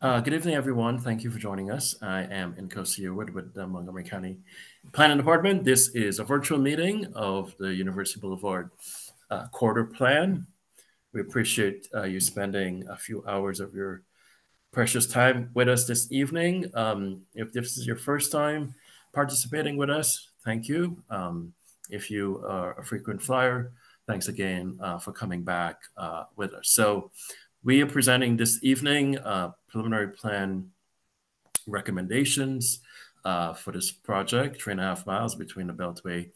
Good evening, everyone. Thank you for joining us. I am Nkosi Wood with the Montgomery County Planning Department. This is a virtual meeting of the University Boulevard quarter plan. We appreciate you spending a few hours of your precious time with us this evening. If this is your first time participating with us, thank you. If you are a frequent flyer, thanks again for coming back with us. So we are presenting this evening preliminary plan recommendations for this project, 3.5 miles between the Beltway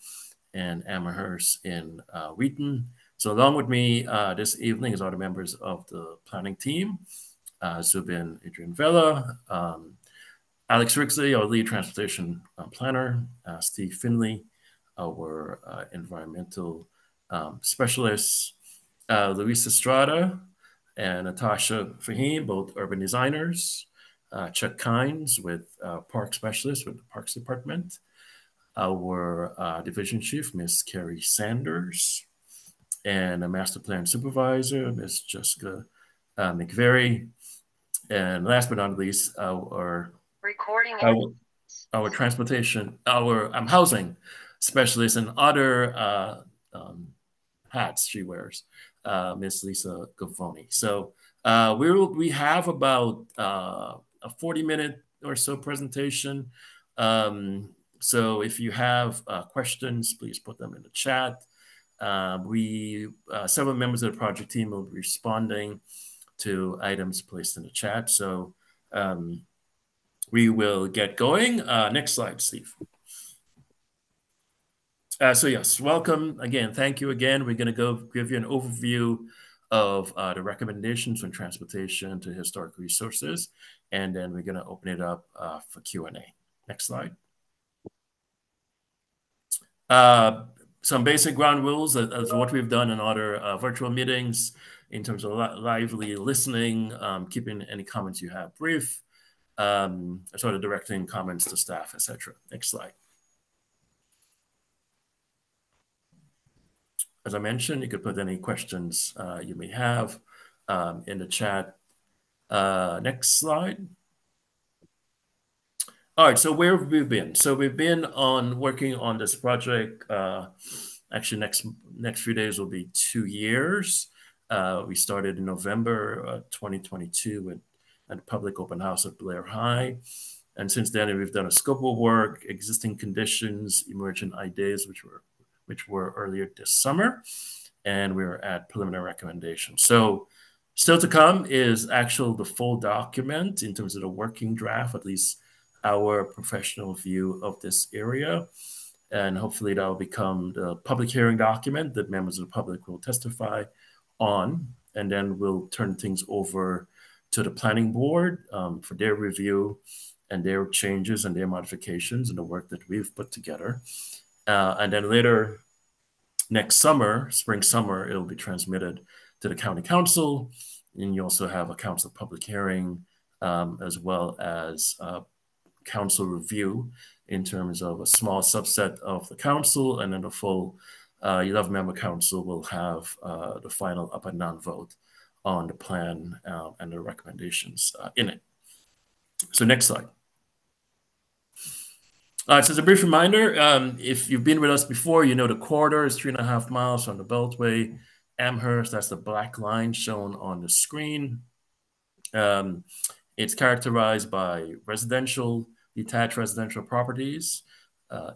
and Amherst in Wheaton. So along with me this evening is all the members of the planning team, Zubin Adrian Vela, Alex Rixley, our lead transportation planner, Steve Finley, our environmental specialist, Luis Estrada, and Natasha Fahim, both urban designers, Chuck Kynes with park specialist with the Parks Department, our division chief, Miss Carrie Sanders, and a master plan supervisor, Miss Jessica McVeary, and last but not least, our transportation, our housing specialist, and other hats she wears, Miss Lisa Gaffoni. So we have about a 40-minute or so presentation. So if you have questions, please put them in the chat. Several members of the project team will be responding to items placed in the chat. So we will get going. Next slide, Steve. So yes, welcome again. Thank you again. We're going to go give you an overview of the recommendations from transportation to historic resources, and then we're going to open it up for Q&A. Next slide. Some basic ground rules as what we've done in other virtual meetings in terms of lively listening, keeping any comments you have brief, sort of directing comments to staff, etc. Next slide. As I mentioned, you could put any questions you may have in the chat. Next slide. All right, so where have we been? So we've been working on this project. Actually, next few days will be 2 years. We started in November 2022 at a public open house at Blair High. And since then, we've done a scope of work, existing conditions, emergent ideas, which were earlier this summer, and we're at preliminary recommendations. So still to come is the full document in terms of the working draft, at least our professional view of this area. And hopefully that will become the public hearing document that members of the public will testify on. And then we'll turn things over to the planning board for their review and their changes and their modifications and the work that we've put together. And then later next summer, spring, summer, it'll be transmitted to the county council. And you also have a council public hearing as well as council review in terms of a small subset of the council, and then the full 11-member council will have the final up and down vote on the plan and the recommendations in it. So next slide. So as a brief reminder, if you've been with us before, you know the corridor is 3.5 miles from the Beltway. Amherst, that's the black line shown on the screen. It's characterized by detached residential properties,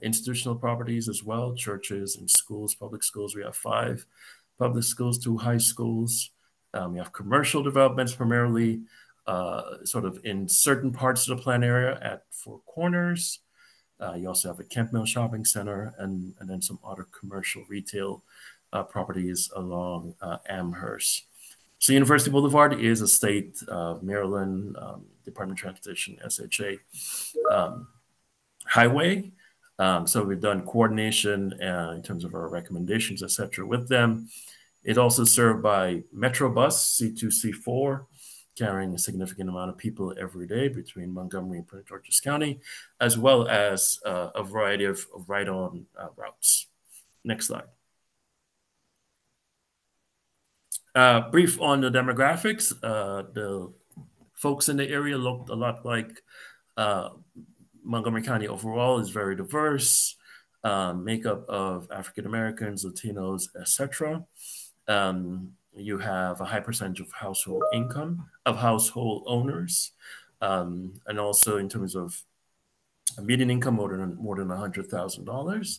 institutional properties as well, churches and schools, public schools. We have 5 public schools, 2 high schools. We have commercial developments primarily sort of in certain parts of the plan area at 4 corners. You also have a Kent Mill Shopping Center and then some other commercial retail properties along Amherst. So University Boulevard is a state of Maryland Department of Transportation, SHA highway. So we've done coordination in terms of our recommendations, et cetera, with them. It's also served by Metrobus C2, C4, carrying a significant amount of people every day between Montgomery and Prince George's County, as well as a variety of ride-on routes. Next slide. Brief on the demographics. The folks in the area looked a lot like uh, Montgomery County overall is very diverse, makeup of African Americans, Latinos, etc. You have a high percentage of household income of household owners, and also in terms of a median income more than $100,000.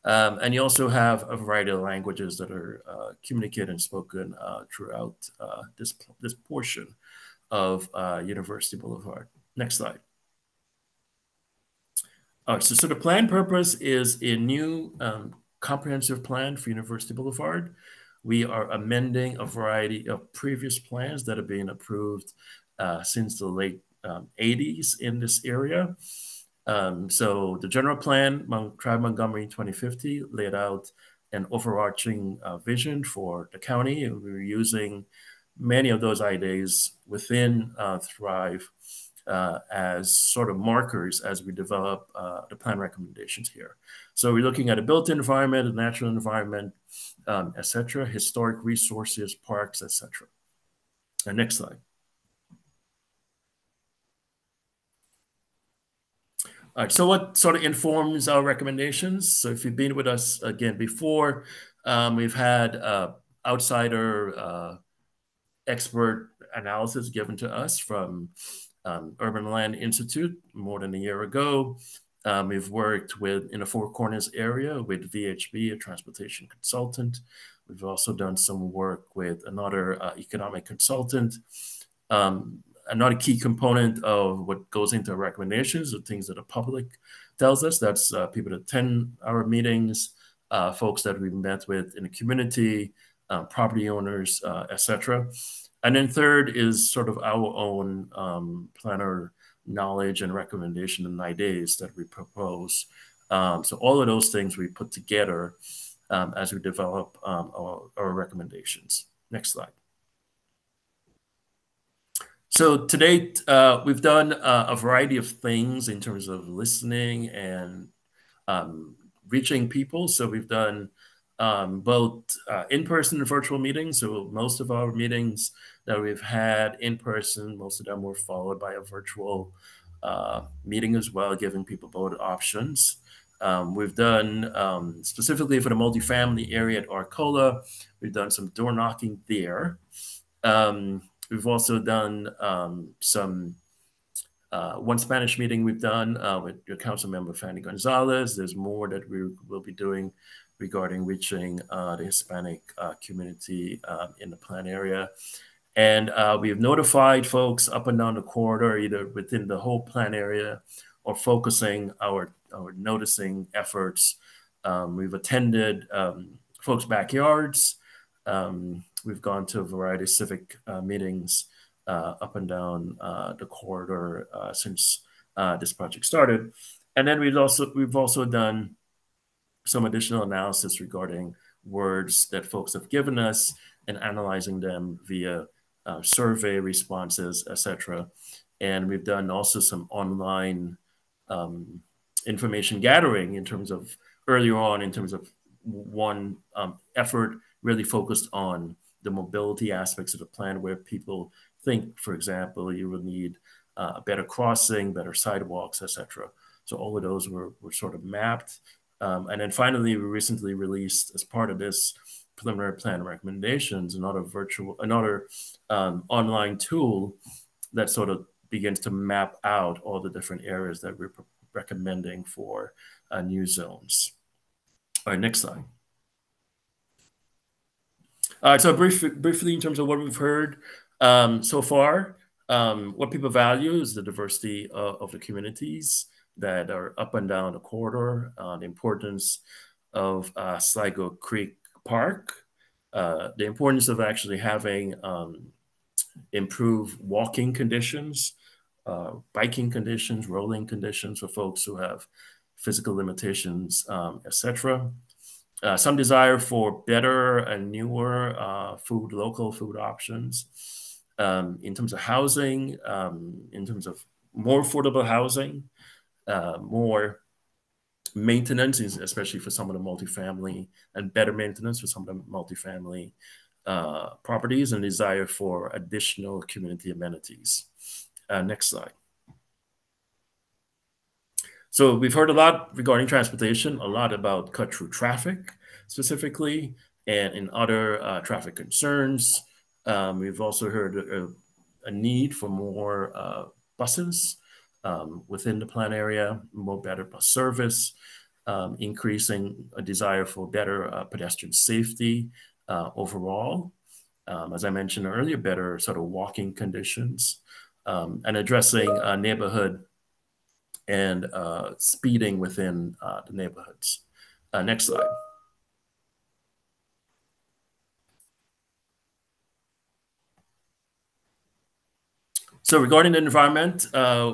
And you also have a variety of languages that are communicated and spoken throughout this portion of University Boulevard. Next slide. All right, so the plan purpose is a new comprehensive plan for University Boulevard. We are amending a variety of previous plans that have been approved since the late 80s in this area. So the general plan, Tribe Montgomery 2050, laid out an overarching vision for the county. And we were using many of those ideas within Thrive as sort of markers as we develop the plan recommendations here. So we're looking at a built environment, a natural environment, et cetera, historic resources, parks, et cetera. Next slide. All right, so what sort of informs our recommendations? So if you've been with us again before, we've had outsider expert analysis given to us from Urban Land Institute more than a year ago. We've worked in the Four Corners area with VHB, a transportation consultant. We've also done some work with another economic consultant. Another key component of what goes into our recommendations are things that the public tells us. That's people that attend our meetings, folks that we've met with in the community, property owners, et cetera. And then third is sort of our own planner knowledge and recommendation and ideas that we propose. So all of those things we put together as we develop our recommendations. Next slide. So to date, we've done a variety of things in terms of listening and reaching people. So we've done both in-person and virtual meetings. So most of our meetings that we've had in person, most of them were followed by a virtual meeting as well, giving people both options. We've done specifically for the multifamily area at Arcola, we've done some door knocking there. We've also done some one Spanish meeting we've done with your council member Fanny Gonzalez. There's more that we will be doing regarding reaching the Hispanic community in the plan area. And we've notified folks up and down the corridor, either within the whole plan area or focusing our noticing efforts. We've attended folks' backyards. We've gone to a variety of civic meetings up and down the corridor since this project started. And then we've also done some additional analysis regarding words that folks have given us and analyzing them via survey responses, etc. And we've done also some online information gathering in terms of earlier on, in terms of one effort really focused on the mobility aspects of the plan, where people think, for example, you will need better crossing, better sidewalks, etc. So all of those were sort of mapped. And then finally, we recently released, as part of this preliminary plan recommendations, another online tool that sort of begins to map out all the different areas that we're recommending for new zones. All right, next slide. All right, so briefly in terms of what we've heard so far, what people value is the diversity of the communities that are up and down the corridor, the importance of Sligo Creek Park, the importance of actually having improved walking conditions, biking conditions, rolling conditions for folks who have physical limitations, etc. Some desire for better and newer local food options. In terms of housing, in terms of more affordable housing, more maintenance, especially for some of the multifamily, and better maintenance for some of the multifamily properties, and desire for additional community amenities. Next slide. So we've heard a lot regarding transportation, a lot about cut-through traffic specifically, and in other traffic concerns. We've also heard a need for more buses within the plan area, more better bus service, increasing a desire for better pedestrian safety overall. As I mentioned earlier, better sort of walking conditions, and addressing neighborhood and speeding within the neighborhoods. Next slide. So regarding the environment,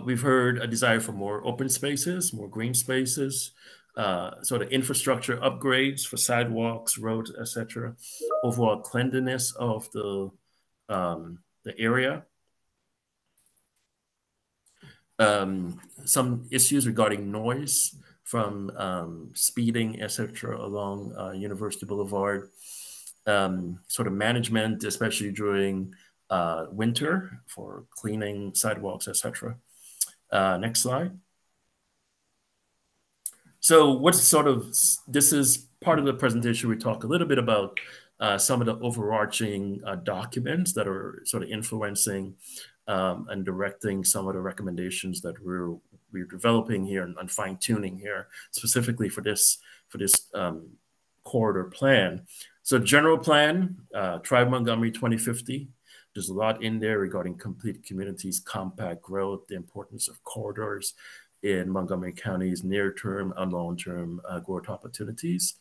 we've heard a desire for more open spaces, more green spaces, sort of infrastructure upgrades for sidewalks, roads, etc. Overall cleanliness of the area. Some issues regarding noise from speeding, etc., along University Boulevard. Sort of management, especially during winter for cleaning sidewalks, etc. Next slide. So what's sort of, this is part of the presentation. We talk a little bit about some of the overarching documents that are sort of influencing and directing some of the recommendations that we're developing here and fine tuning here specifically for this corridor plan. So general plan, Tribe Montgomery 2050. There's a lot in there regarding complete communities, compact growth, the importance of corridors in Montgomery County's near-term and long-term growth opportunities.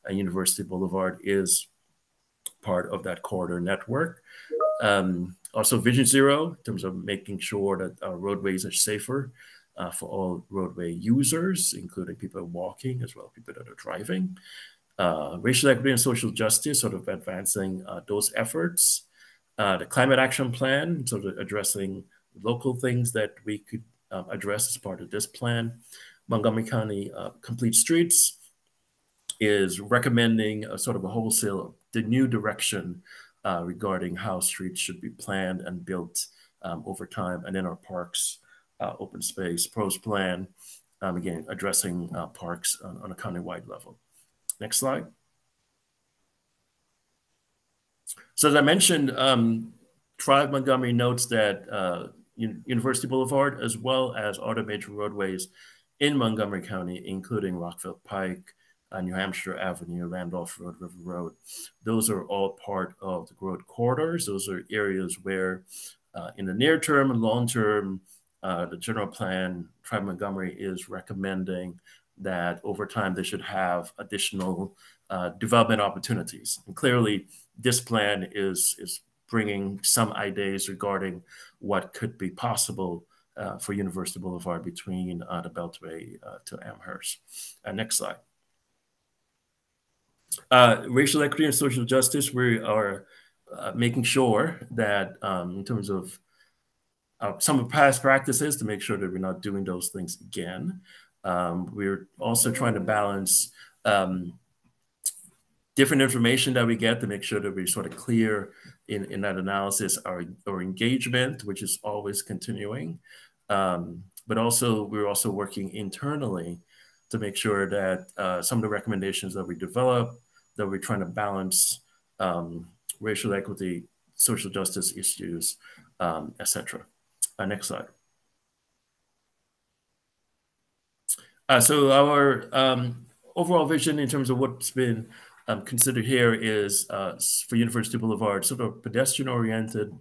University Boulevard is part of that corridor network. Also Vision Zero in terms of making sure that our roadways are safer for all roadway users, including people walking as well as people that are driving. Racial equity and social justice, sort of advancing those efforts. The climate action plan, sort of addressing local things that we could address as part of this plan. Montgomery County Complete Streets is recommending a sort of a wholesale, the new direction regarding how streets should be planned and built over time. And then our parks, open space, pros plan, again, addressing parks on a countywide level. Next slide. So as I mentioned, Tribe Montgomery notes that University Boulevard, as well as other major roadways in Montgomery County, including Rockville Pike, New Hampshire Avenue, Randolph Road, River Road, those are all part of the growth corridors. Those are areas where in the near term and long term, the general plan, Tribe Montgomery is recommending that over time they should have additional development opportunities. And clearly, this plan is bringing some ideas regarding what could be possible for University Boulevard between the Beltway to Amherst. Next slide. Racial equity and social justice, we are making sure that in terms of some of past practices to make sure that we're not doing those things again. We're also trying to balance different information that we get to make sure that we're sort of clear in that analysis, our engagement, which is always continuing. But also, we're also working internally to make sure that some of the recommendations that we develop, that we're trying to balance racial equity, social justice issues, etc. Next slide. So our overall vision in terms of what's been considered here is for University Boulevard, sort of pedestrian-oriented,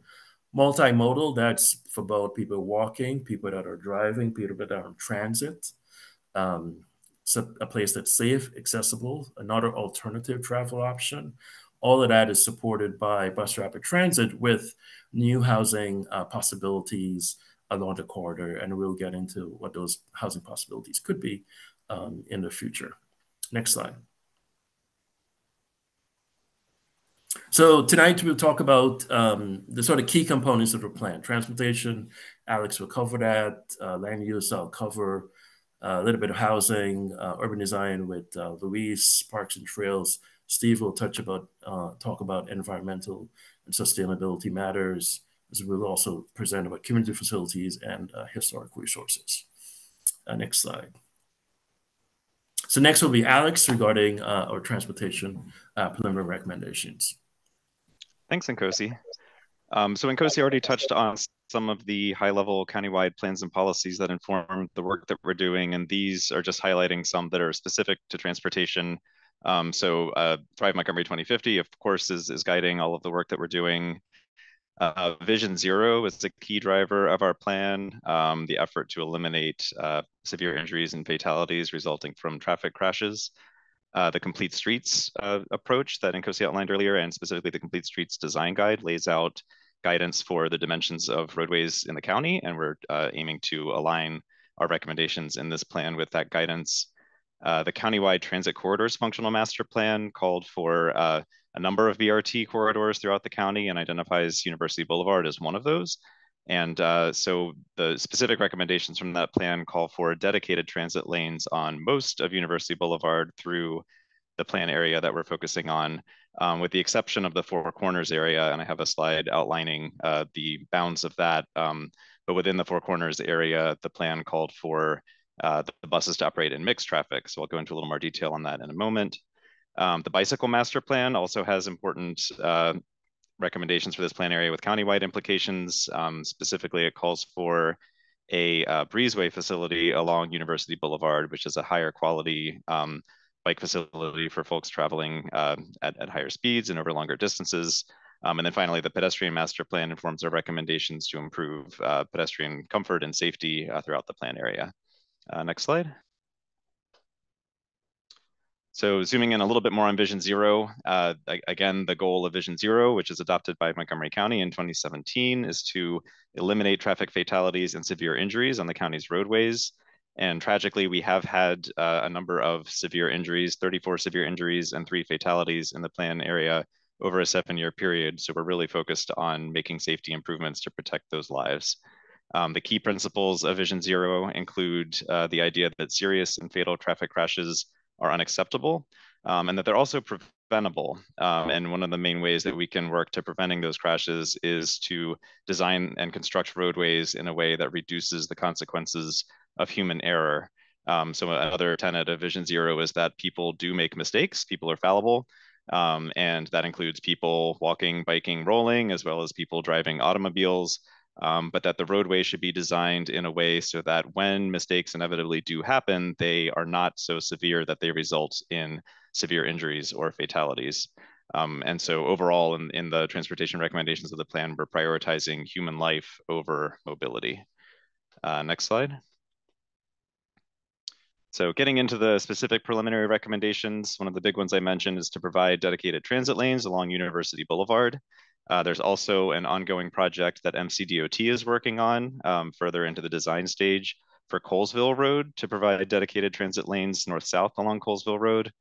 multimodal. That's for both people walking, people that are driving, people that are on transit. So a place that's safe, accessible, another alternative travel option. All of that is supported by bus rapid transit with new housing possibilities along the corridor, and we'll get into what those housing possibilities could be in the future. Next slide. So tonight we'll talk about the sort of key components of the plan. Transportation, Alex will cover that. Land use, I'll cover a little bit of housing, urban design with Luis, parks and trails. Steve will talk about environmental and sustainability matters. as we'll also present about community facilities and historic resources. Next slide. So next will be Alex regarding our transportation preliminary recommendations. Thanks, Nkosi. So Nkosi already touched on some of the high-level countywide plans and policies that inform the work that we're doing, and these are just highlighting some that are specific to transportation. Thrive Montgomery 2050, of course, is guiding all of the work that we're doing. Vision Zero is a key driver of our plan, the effort to eliminate severe injuries and fatalities resulting from traffic crashes. The Complete Streets approach that Nkosi outlined earlier, and specifically the Complete Streets Design Guide, lays out guidance for the dimensions of roadways in the county, and we're aiming to align our recommendations in this plan with that guidance. The Countywide Transit Corridors Functional Master Plan called for a number of BRT corridors throughout the county and identifies University Boulevard as one of those. And so the specific recommendations from that plan call for dedicated transit lanes on most of University Boulevard through the plan area that we're focusing on, with the exception of the Four Corners area. And I have a slide outlining the bounds of that. But within the Four Corners area, the plan called for the buses to operate in mixed traffic. So I'll go into a little more detail on that in a moment. The Bicycle Master Plan also has important recommendations for this plan area with countywide implications. Specifically, it calls for a breezeway facility along University Boulevard, which is a higher quality bike facility for folks traveling at higher speeds and over longer distances. And then finally, the Pedestrian Master Plan informs our recommendations to improve pedestrian comfort and safety throughout the plan area. Next slide. So zooming in a little bit more on Vision Zero, again, the goal of Vision Zero, which is adopted by Montgomery County in 2017, is to eliminate traffic fatalities and severe injuries on the county's roadways. And tragically, we have had a number of severe injuries, 34 severe injuries and 3 fatalities in the plan area over a 7-year period. So we're really focused on making safety improvements to protect those lives. The key principles of Vision Zero include the idea that serious and fatal traffic crashes are unacceptable, and that they're also preventable. And one of the main ways that we can work to preventing those crashes is to design and construct roadways in a way that reduces the consequences of human error. So another tenet of Vision Zero is that people do make mistakes, people are fallible, and that includes people walking, biking, rolling, as well as people driving automobiles. But that the roadway should be designed in a way so that when mistakes inevitably do happen, they are not so severe that they result in severe injuries or fatalities. And so overall, in the transportation recommendations of the plan, we're prioritizing human life over mobility. Next slide. So getting into the specific preliminary recommendations, one of the big ones I mentioned is to provide dedicated transit lanes along University Boulevard. There's also an ongoing project that MCDOT is working on further into the design stage for Colesville Road to provide dedicated transit lanes north-south along Colesville Road.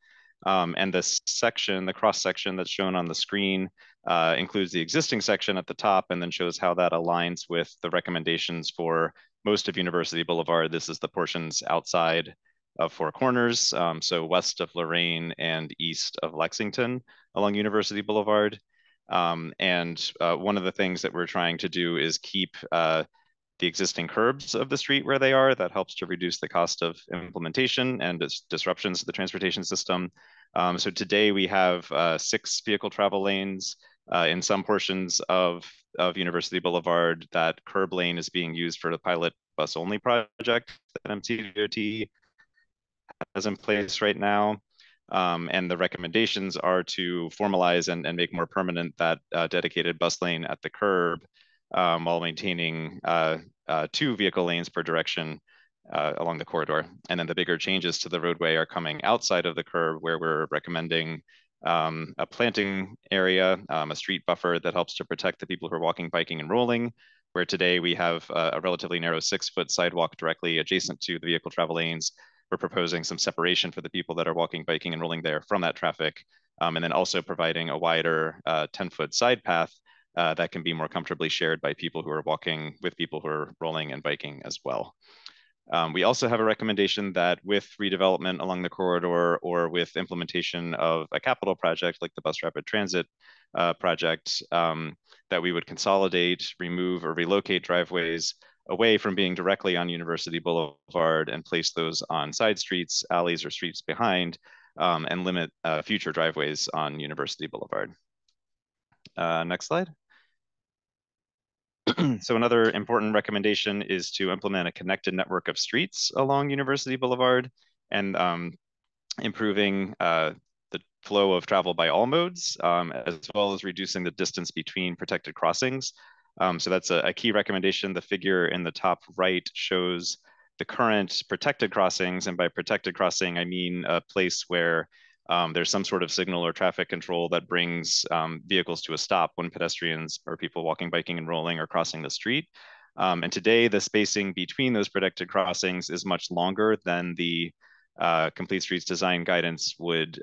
And this section, the cross section that's shown on the screen, includes the existing section at the top and then shows how that aligns with the recommendations for most of University Boulevard. This is the portions outside of Four Corners, so west of Lorraine and east of Lexington along University Boulevard. And one of the things that we're trying to do is keep the existing curbs of the street where they are. That helps to reduce the cost of implementation and disruptions to the transportation system. So today we have 6 vehicle travel lanes in some portions of University Boulevard. That curb lane is being used for the pilot bus only project that MCDOT has in place right now. And the recommendations are to formalize and make more permanent that dedicated bus lane at the curb while maintaining 2 vehicle lanes per direction along the corridor. And then the bigger changes to the roadway are coming outside of the curb, where we're recommending a planting area, a street buffer that helps to protect the people who are walking, biking, and rolling, where today we have a relatively narrow 6-foot sidewalk directly adjacent to the vehicle travel lanes. We're proposing some separation for the people that are walking, biking, and rolling there from that traffic, and then also providing a wider 10-foot side path that can be more comfortably shared by people who are walking with people who are rolling and biking as well. We also have a recommendation that with redevelopment along the corridor or with implementation of a capital project like the bus rapid transit project, that we would consolidate, remove, or relocate driveways away from being directly on University Boulevard and place those on side streets, alleys, or streets behind, and limit future driveways on University Boulevard. Next slide. So another important recommendation is to implement a connected network of streets along University Boulevard and improving the flow of travel by all modes, as well as reducing the distance between protected crossings. So that's a key recommendation. The figure in the top right shows the current protected crossings, and by protected crossing, I mean a place where there's some sort of signal or traffic control that brings vehicles to a stop when pedestrians or people walking, biking, and rolling are crossing the street. And today, the spacing between those protected crossings is much longer than the Complete Streets design guidance would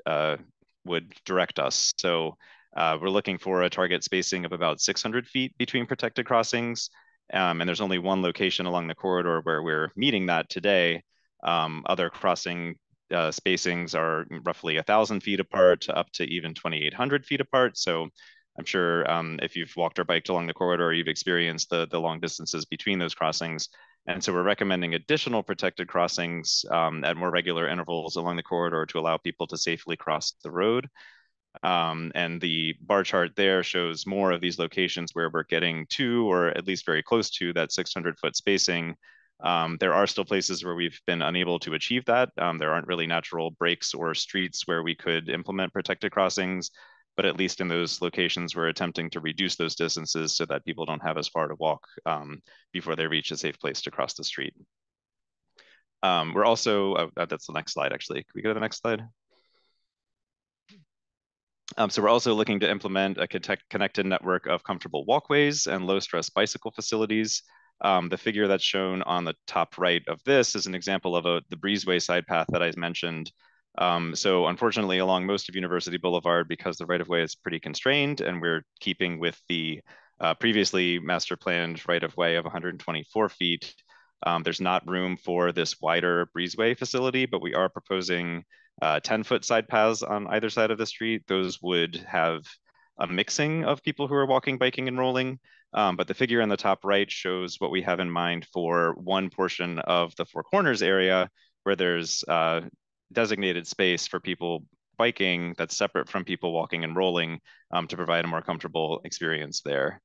direct us. So we're looking for a target spacing of about 600 feet between protected crossings. And there's only one location along the corridor where we're meeting that today. Other crossing spacings are roughly 1,000 feet apart to up to even 2,800 feet apart. So I'm sure if you've walked or biked along the corridor, you've experienced the long distances between those crossings. And so we're recommending additional protected crossings at more regular intervals along the corridor to allow people to safely cross the road. And the bar chart there shows more of these locations where we're getting to, or at least very close to, that 600-foot spacing. There are still places where we've been unable to achieve that. There aren't really natural breaks or streets where we could implement protected crossings, but at least in those locations, we're attempting to reduce those distances so that people don't have as far to walk before they reach a safe place to cross the street. We're also, that's the next slide, actually. Can we go to the next slide? So we're also looking to implement a connected network of comfortable walkways and low-stress bicycle facilities. The figure that's shown on the top right of this is an example of the breezeway side path that I mentioned. So unfortunately, along most of University Boulevard, because the right-of-way is pretty constrained and we're keeping with the previously master planned right-of-way of 124 feet, there's not room for this wider breezeway facility, but we are proposing 10-foot side paths on either side of the street. Those would have a mixing of people who are walking, biking, and rolling. But the figure in the top right shows what we have in mind for one portion of the Four Corners area where there's designated space for people biking that's separate from people walking and rolling to provide a more comfortable experience there.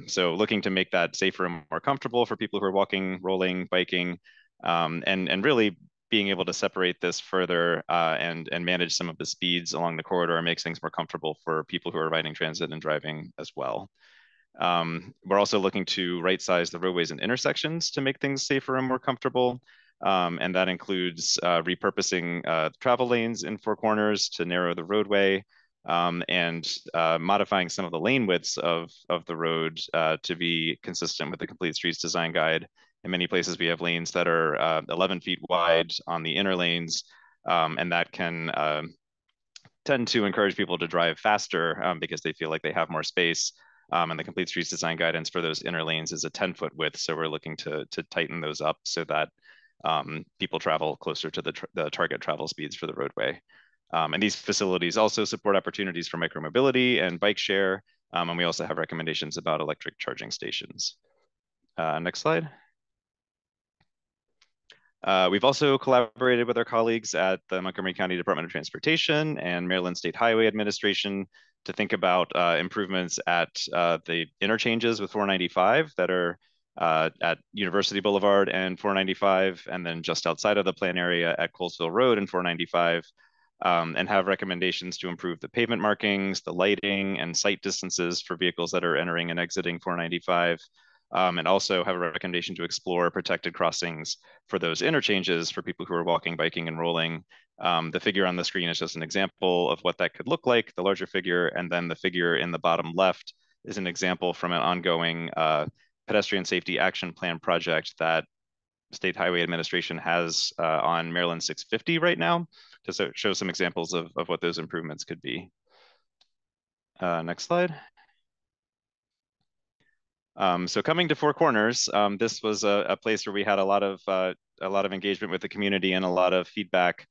So looking to make that safer and more comfortable for people who are walking, rolling, biking, and really being able to separate this further and manage some of the speeds along the corridor makes things more comfortable for people who are riding transit and driving as well. We're also looking to right-size the roadways and intersections to make things safer and more comfortable. And that includes repurposing travel lanes in Four Corners to narrow the roadway and modifying some of the lane widths of the road to be consistent with the Complete Streets design guide. In many places, we have lanes that are 11 feet wide on the inner lanes, and that can tend to encourage people to drive faster because they feel like they have more space. And the Complete Streets design guidance for those inner lanes is a 10-foot width. So we're looking to tighten those up so that people travel closer to the target travel speeds for the roadway. And these facilities also support opportunities for micromobility and bike share. And we also have recommendations about electric charging stations. Next slide. We've also collaborated with our colleagues at the Montgomery County Department of Transportation and Maryland State Highway Administration to think about improvements at the interchanges with 495 that are at University Boulevard and 495, and then just outside of the plan area at Colesville Road and 495, and have recommendations to improve the pavement markings, the lighting, and sight distances for vehicles that are entering and exiting 495. And also have a recommendation to explore protected crossings for those interchanges for people who are walking, biking, and rolling. The figure on the screen is just an example of what that could look like, the larger figure, and then the figure in the bottom left is an example from an ongoing pedestrian safety action plan project that State Highway Administration has on Maryland 650 right now to show some examples of what those improvements could be. Next slide. So coming to Four Corners, this was a place where we had a lot of a lot of engagement with the community and a lot of feedback.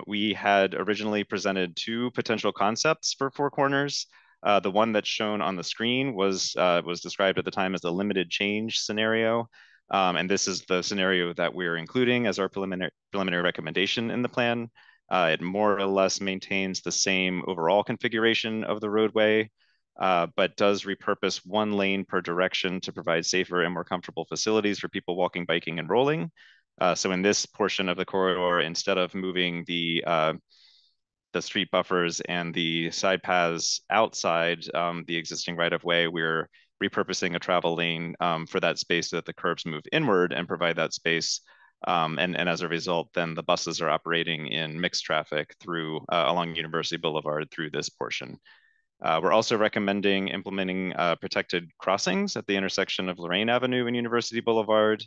We had originally presented two potential concepts for Four Corners. The one that's shown on the screen was described at the time as a limited change scenario. And this is the scenario that we're including as our preliminary recommendation in the plan. It more or less maintains the same overall configuration of the roadway, but does repurpose one lane per direction to provide safer and more comfortable facilities for people walking, biking, and rolling. So in this portion of the corridor, instead of moving the street buffers and the side paths outside the existing right-of-way, we're repurposing a travel lane for that space so that the curbs move inward and provide that space. And as a result, then the buses are operating in mixed traffic through along University Boulevard through this portion. We're also recommending implementing protected crossings at the intersection of Lorraine Avenue and University Boulevard.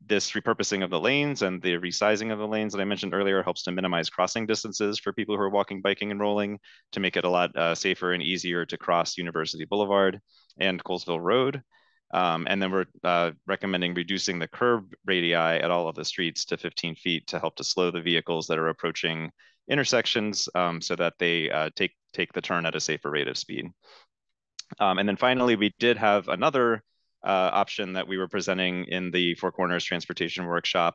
This repurposing of the lanes and the resizing of the lanes that I mentioned earlier helps to minimize crossing distances for people who are walking, biking, and rolling to make it a lot safer and easier to cross University Boulevard and Colesville Road. And then we're recommending reducing the curb radii at all of the streets to 15 feet to help to slow the vehicles that are approaching intersections so that they take the turn at a safer rate of speed. And then finally, we did have another option that we were presenting in the Four Corners Transportation Workshop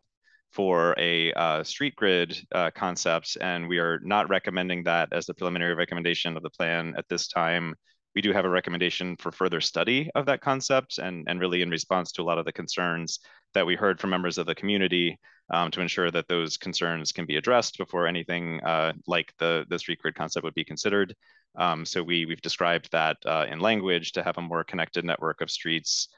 for a street grid concept, and we are not recommending that as the preliminary recommendation of the plan at this time. We do have a recommendation for further study of that concept and really in response to a lot of the concerns that we heard from members of the community to ensure that those concerns can be addressed before anything like the street grid concept would be considered. So we've described that in language to have a more connected network of streets,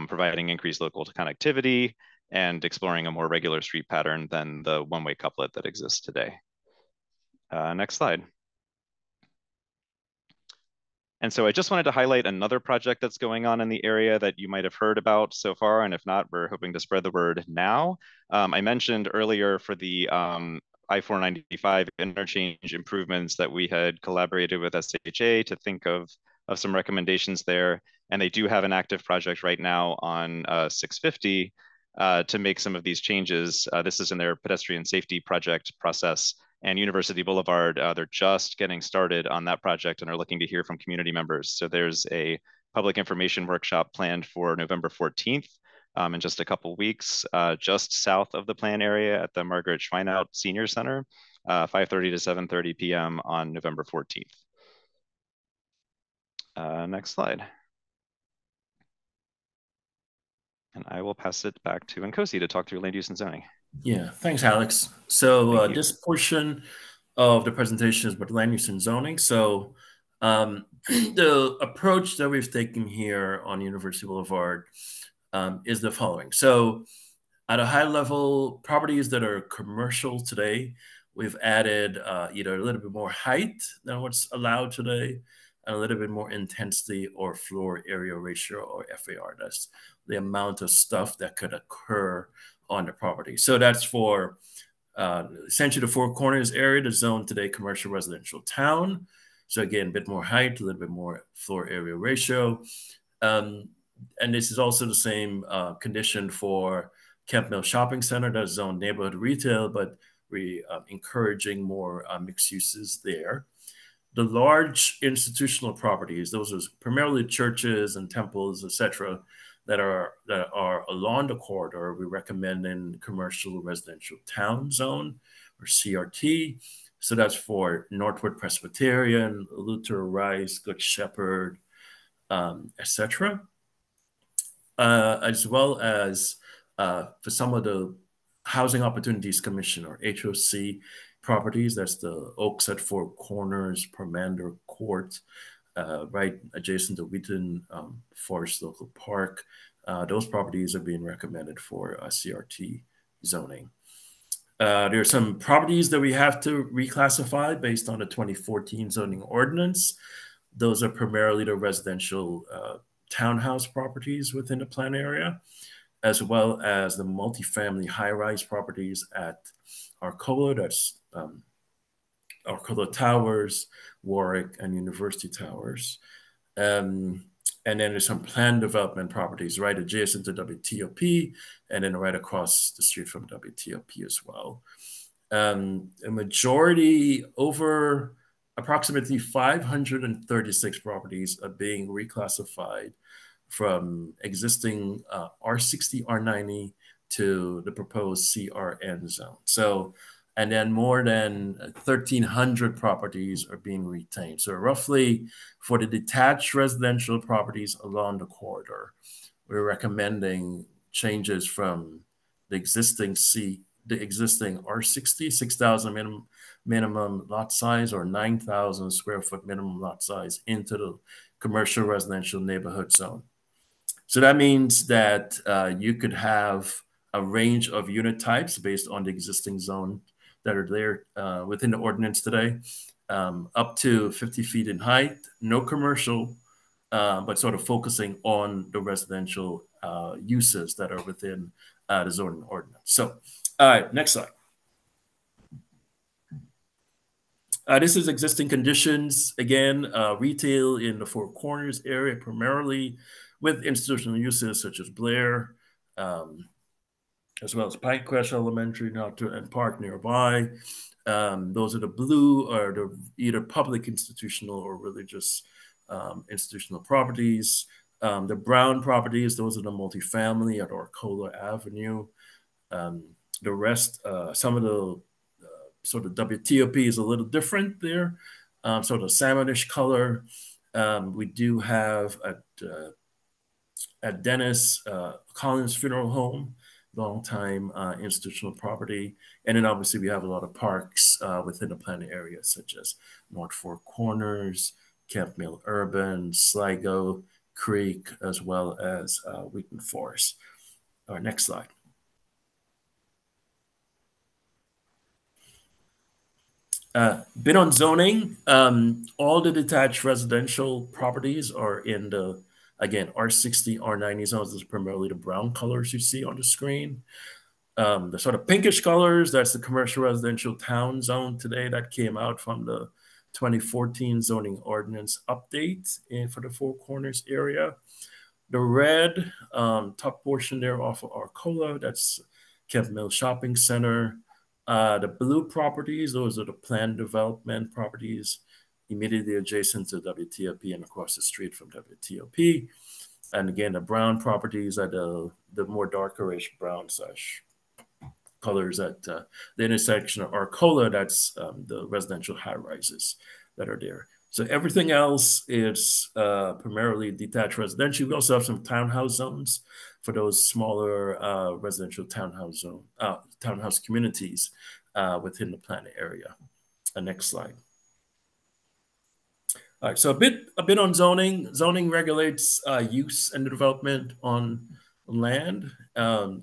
providing increased local connectivity and exploring a more regular street pattern than the one-way couplet that exists today. Next slide. And so I just wanted to highlight another project that's going on in the area that you might have heard about so far. And if not, we're hoping to spread the word now. I mentioned earlier for the I-495 interchange improvements that we had collaborated with SHA to think of some recommendations there. And they do have an active project right now on 650 to make some of these changes. This is in their pedestrian safety project process. And University Boulevard, they're just getting started on that project and are looking to hear from community members. So there's a public information workshop planned for November 14th in just a couple weeks, just south of the plan area at the Margaret Schweinout Senior Center, 5:30 to 7:30 p.m. on November 14th. Next slide. And I will pass it back to Nkosi to talk through land use and zoning. Yeah, thanks, Alex. So this portion of the presentation is about land use and zoning. So the approach that we've taken here on University Boulevard is the following. So at a high level, properties that are commercial today, we've added either a little bit more height than what's allowed today, and a little bit more intensity or floor area ratio or FAR. That's the amount of stuff that could occur on the property. So that's for essentially the Four Corners area, the zone today, commercial residential town. So again, a bit more height, a little bit more floor area ratio. And this is also the same condition for Kemp Mill Shopping Center, that's zone neighborhood retail, but we encouraging more mixed uses there. The large institutional properties, those are primarily churches and temples, etc., that are along the corridor. We recommend in commercial residential town zone or CRT. So that's for Northwood Presbyterian, Luther Rice, Good Shepherd, etc. As well as for some of the Housing Opportunities Commission or HOC properties. That's the Oaks at Four Corners, Permander Court, right adjacent to Wheaton Forest Local Park. Those properties are being recommended for CRT zoning. There are some properties that we have to reclassify based on the 2014 zoning ordinance. Those are primarily the residential townhouse properties within the plan area, as well as the multifamily high-rise properties at Arcola, that's Arcola Towers, Warwick, and University Towers. And then there's some planned development properties right adjacent to WTOP, and then right across the street from WTOP as well. A majority, over approximately 536 properties, are being reclassified from existing R60, R90 to the proposed CRN zone. So, and then more than 1,300 properties are being retained. So, roughly for the detached residential properties along the corridor, we're recommending changes from the existing R60, 6,000 minimum lot size, or 9,000 square foot minimum lot size into the commercial residential neighborhood zone. So that means that you could have a range of unit types based on the existing zone that are there within the ordinance today, up to 50 feet in height, no commercial, but sort of focusing on the residential uses that are within the zoning ordinance. So, all right, next slide. This is existing conditions. Again, retail in the Four Corners area, primarily with institutional uses such as Blair, um, as well as Pinecrest Elementary and Park nearby. Those are the blue, or the either public institutional or religious institutional properties. The brown properties, those are the multifamily at Arcola Avenue. Um, the rest, some of the sort of WTOP is a little different there. Sort of salmonish color. We do have at Dennis Collins Funeral Home, long time institutional property. And then obviously we have a lot of parks within the planned area, such as North Four Corners, Camp Mill Urban, Sligo Creek, as well as Wheaton Forest. All right, next slide. Bit on zoning. All the detached residential properties are in the, again, R60, R90 zones. This is primarily the brown colors you see on the screen. The sort of pinkish colors, that's the commercial residential town zone today that came out from the 2014 zoning ordinance update for the Four Corners area. The red top portion there off of Arcola, that's Kent Mill Shopping Center. The blue properties, those are the planned development properties immediately adjacent to WTOP and across the street from WTOP. And again, the brown properties are the more darkerish brown slash colors at the intersection of Arcola, that's the residential high rises that are there. So everything else is primarily detached residential. We also have some townhouse zones for those smaller residential townhouse communities within the planned area. Next slide. All right, so a bit on zoning. Zoning regulates use and development on land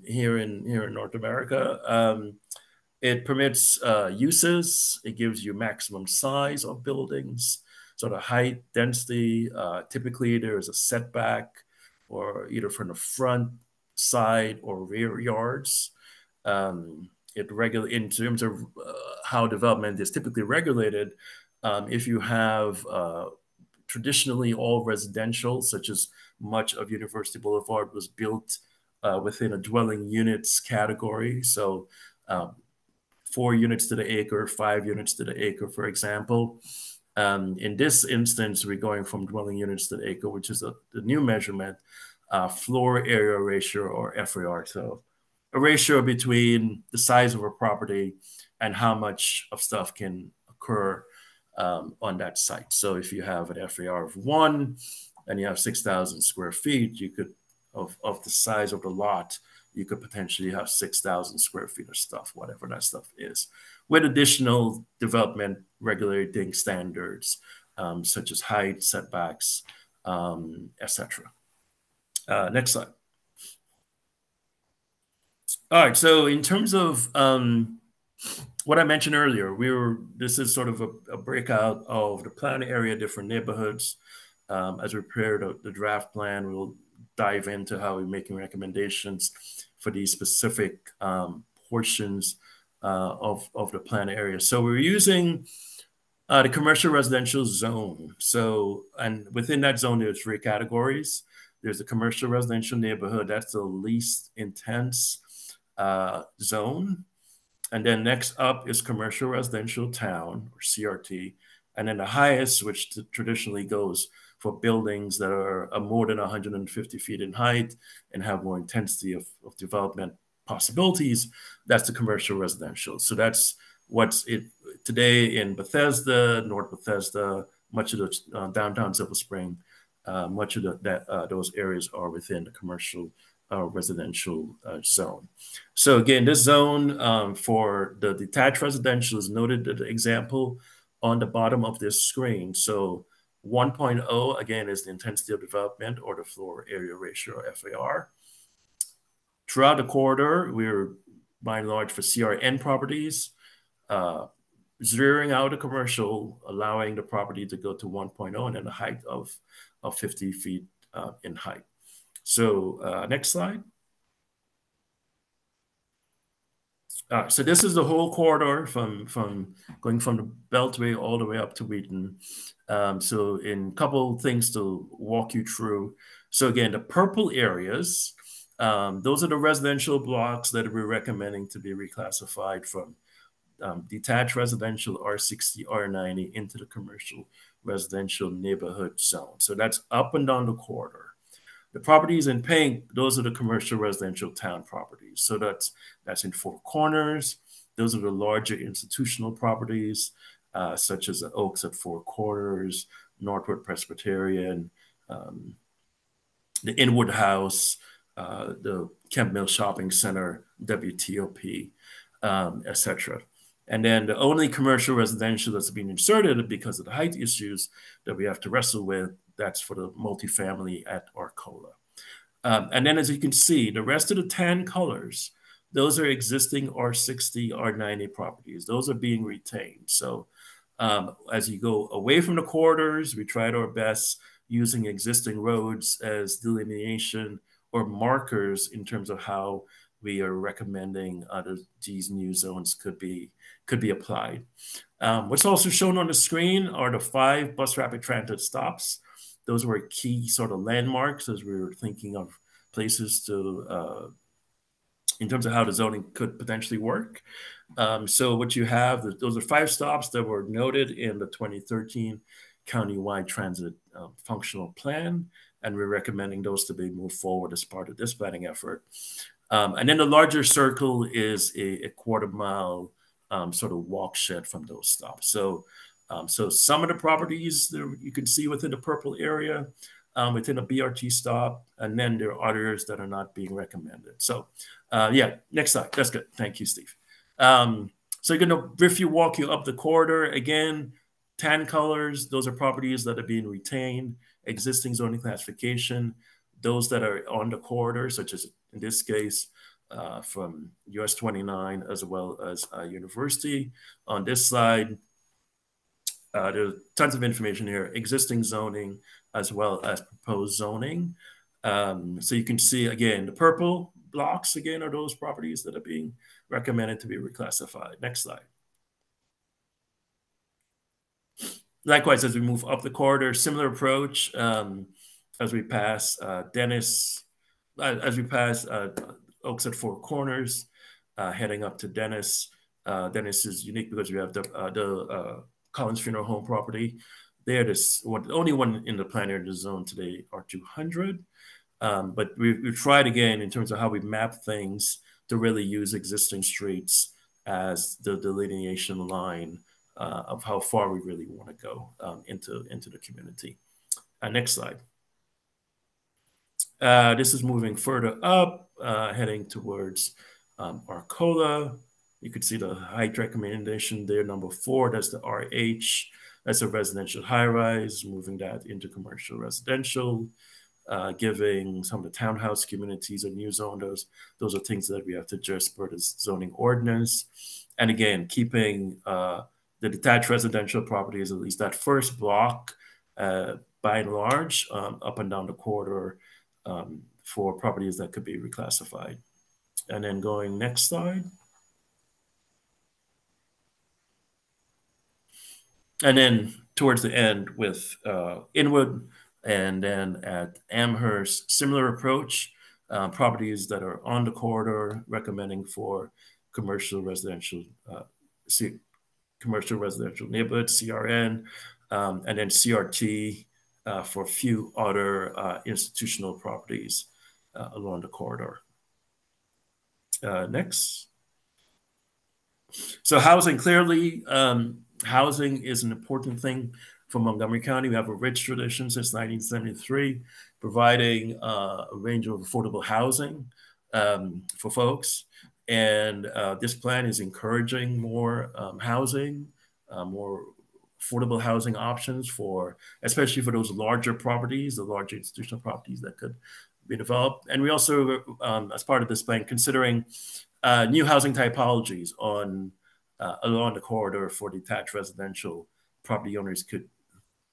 here in North America. It permits uses. It gives you maximum size of buildings, sort of height, density. Typically, there is a setback, or either from the front, side, or rear yards. It regulate in terms of how development is typically regulated. If you have traditionally all residential, such as much of University Boulevard was built within a dwelling units category, so 4 units to the acre, 5 units to the acre, for example. In this instance, we're going from dwelling units to the acre, which is the new measurement, floor area ratio, or FAR. So a ratio between the size of a property and how much of stuff can occur on that site. So if you have an FAR of 1 and you have 6,000 square feet, you could, of the size of the lot, you could potentially have 6,000 square feet of stuff, whatever that stuff is, with additional development regulating standards, such as height, setbacks, etc. Next slide. All right, so in terms of what I mentioned earlier, this is sort of a breakout of the plan area, different neighborhoods. As we prepare the draft plan, we'll dive into how we're making recommendations for these specific portions of the plan area. So we're using The commercial residential zone. So, and within that zone, there's three categories. There's the commercial residential neighborhood. That's the least intense zone. And then next up is commercial residential town or CRT. And then the highest, which traditionally goes for buildings that are more than 150 feet in height and have more intensity of development possibilities, that's the commercial residential. So that's what's it today in Bethesda, North Bethesda, much of the downtown Silver Spring, much of those areas are within the commercial residential zone. So again, this zone for the detached residential is noted the example on the bottom of this screen. So 1.0, again, is the intensity of development or the floor area ratio, or FAR. Throughout the corridor, we're by and large for CRN properties, uh, zeroing out the commercial, allowing the property to go to 1.0 and then a height of 50 feet in height. So next slide. So this is the whole corridor from going from the Beltway all the way up to Wheaton. So in a couple things to walk you through. So again, the purple areas, those are the residential blocks that we're recommending to be reclassified from detached residential R60, R90 into the commercial residential neighborhood zone. So that's up and down the corridor. The properties in pink, those are the commercial residential town properties. So that's in Four Corners. Those are the larger institutional properties, such as the Oaks at Four Corners, Northwood Presbyterian, um, the Inwood House, the Kemp Mill Shopping Center, WTOP, etc. And then the only commercial residential that's been inserted because of the height issues that we have to wrestle with, that's for the multifamily at Arcola. And then as you can see, the rest of the 10 colors, those are existing R60, R90 properties. Those are being retained. So as you go away from the corridors, we tried our best using existing roads as delineation or markers in terms of how we are recommending these new zones could be applied. What's also shown on the screen are the 5 bus rapid transit stops. Those were key sort of landmarks as we were thinking of places to, in terms of how the zoning could potentially work. So what you have, those are 5 stops that were noted in the 2013 countywide transit functional plan, and we're recommending those to be moved forward as part of this planning effort. And then the larger circle is a quarter-mile sort of walk shed from those stops. So some of the properties that you can see within the purple area, within a BRT stop, and then there are others that are not being recommended. So yeah, next slide. That's good. Thank you, Steve. So you're going to briefly walk you up the corridor. Again, tan colors, those are properties that are being retained, existing zoning classification. Those that are on the corridor, such as in this case, from US 29 as well as University. On this slide, there's tons of information here, existing zoning as well as proposed zoning. So you can see, again, the purple blocks, again, are those properties that are being recommended to be reclassified. Next slide. Likewise, as we move up the corridor, similar approach as we pass Dennis, as we pass Oaks at Four Corners, heading up to Dennis. Dennis is unique because we have the Collins Funeral Home property. They're the only one in the plan area zone today, R200. But we've tried again in terms of how we map things to really use existing streets as the delineation line of how far we really want to go into the community. Next slide. This is moving further up, heading towards Arcola. You can see the height recommendation there, number 4. That's the RH. That's a residential high-rise, moving that into commercial residential. Giving some of the townhouse communities a new zone. Those are things that we have to adjust per the zoning ordinance. And again, keeping the detached residential properties, at least that first block, by and large, up and down the corridor for properties that could be reclassified. And then going next slide. And then towards the end with Inwood and then at Amherst, similar approach, properties that are on the corridor, recommending for commercial residential, commercial residential neighborhoods, CRN, and then CRT for a few other institutional properties along the corridor. Next. So housing, clearly, housing is an important thing for Montgomery County. We have a rich tradition since 1973, providing a range of affordable housing for folks. And this plan is encouraging more housing, more affordable housing options for, especially for those larger properties, the larger institutional properties that could be developed. And we also, as part of this plan, considering new housing typologies on along the corridor for detached residential property owners could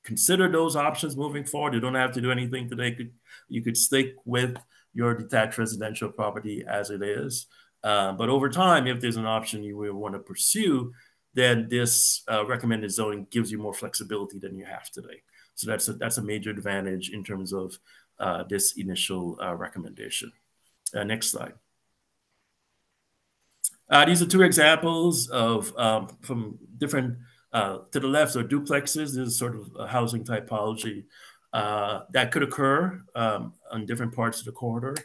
consider those options moving forward. You don't have to do anything today. You could stick with your detached residential property as it is. But over time, if there's an option you will want to pursue, then this recommended zoning gives you more flexibility than you have today. So that's a major advantage in terms of this initial recommendation. Next slide. These are two examples of from different, to the left are duplexes. This is sort of a housing typology that could occur on different parts of the corridor,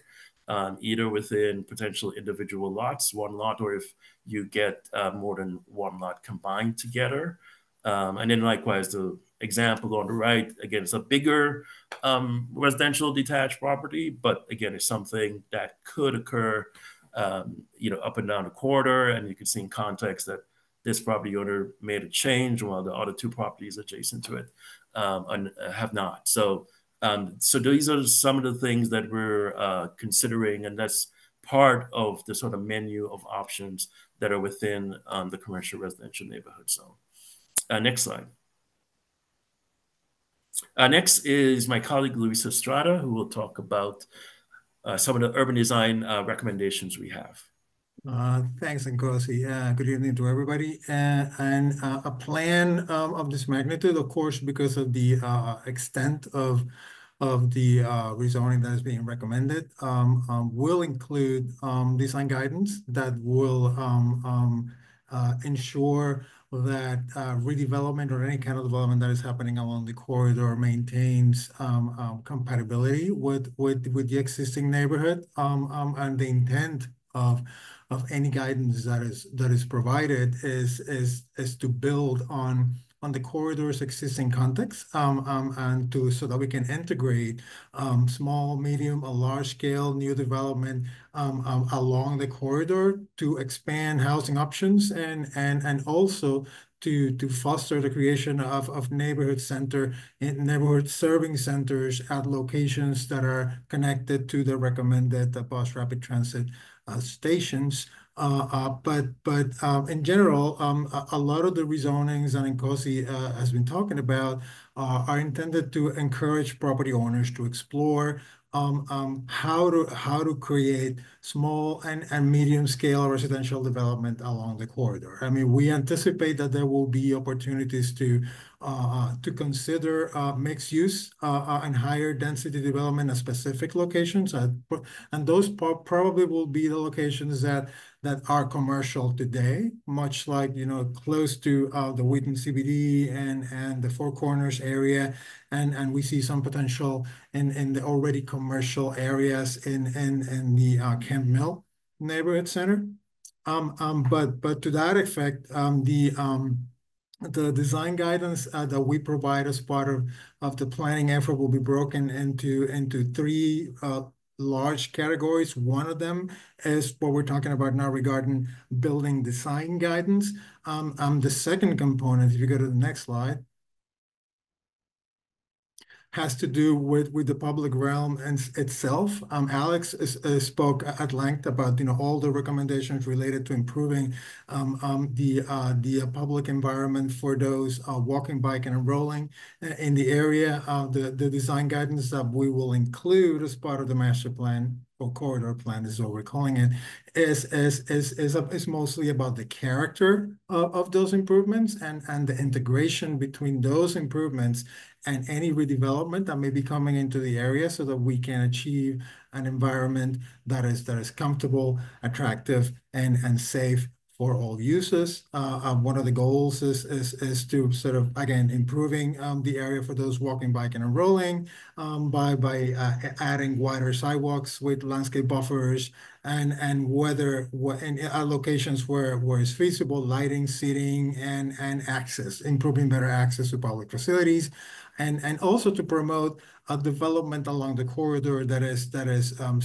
either within potential individual lots, one lot, or if you get more than one lot combined together. And then likewise, the example on the right, again, it's a bigger residential detached property, but again, it's something that could occur up and down the corridor, and you can see in context that this property owner made a change while the other two properties adjacent to it have not. So these are some of the things that we're considering, and that's part of the sort of menu of options that are within the commercial residential neighborhood zone. Next slide. Next is my colleague Luisa Estrada, who will talk about some of the urban design recommendations we have. Thanks, Nkosi. Good evening to everybody. And a plan of this magnitude, of course, because of the extent of the rezoning that is being recommended, will include design guidance that will ensure that redevelopment or any kind of development that is happening along the corridor maintains compatibility with the existing neighborhood, and the intent of any guidance that is provided is to build on the corridor's existing context, and so that we can integrate small, medium, or large scale new development along the corridor to expand housing options and also to foster the creation of neighborhood serving centers at locations that are connected to the recommended bus rapid transit stations. But in general, a lot of the rezonings that Nkosi has been talking about are intended to encourage property owners to explore how to create small and medium scale residential development along the corridor. I mean, we anticipate that there will be opportunities to consider mixed use and higher density development at specific locations, and those probably will be the locations that are commercial today, much like close to the Wheaton CBD and the Four Corners area, and we see some potential in the already commercial areas in the Camp Mill neighborhood center. But to that effect, the design guidance that we provide as part of the planning effort will be broken into three large categories. One of them is what we're talking about now regarding building design guidance. The second component, if you go to the next slide, has to do with the public realm and itself. Alex spoke at length about all the recommendations related to improving the public environment for those walking, biking, and rolling in the area. The design guidance that we will include as part of the master plan or corridor plan is what we're calling it, is mostly about the character of those improvements and the integration between those improvements and any redevelopment that may be coming into the area so that we can achieve an environment that is comfortable, attractive, and safe for all users. One of the goals is to sort of, again, improving the area for those walking, biking, and rolling by adding wider sidewalks with landscape buffers and whether in locations where it's feasible, lighting, seating, and access, improving better access to public facilities, and also to promote a development along the corridor that is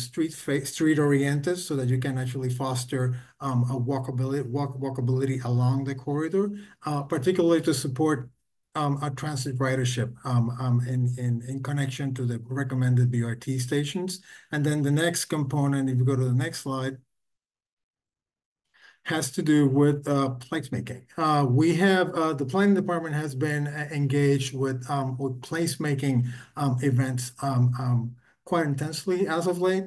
street oriented, so that you can actually foster a walkability along the corridor, particularly to support a transit ridership in connection to the recommended BRT stations. And then the next component, if you go to the next slide, has to do with placemaking. We have the planning department has been engaged with placemaking events quite intensely as of late.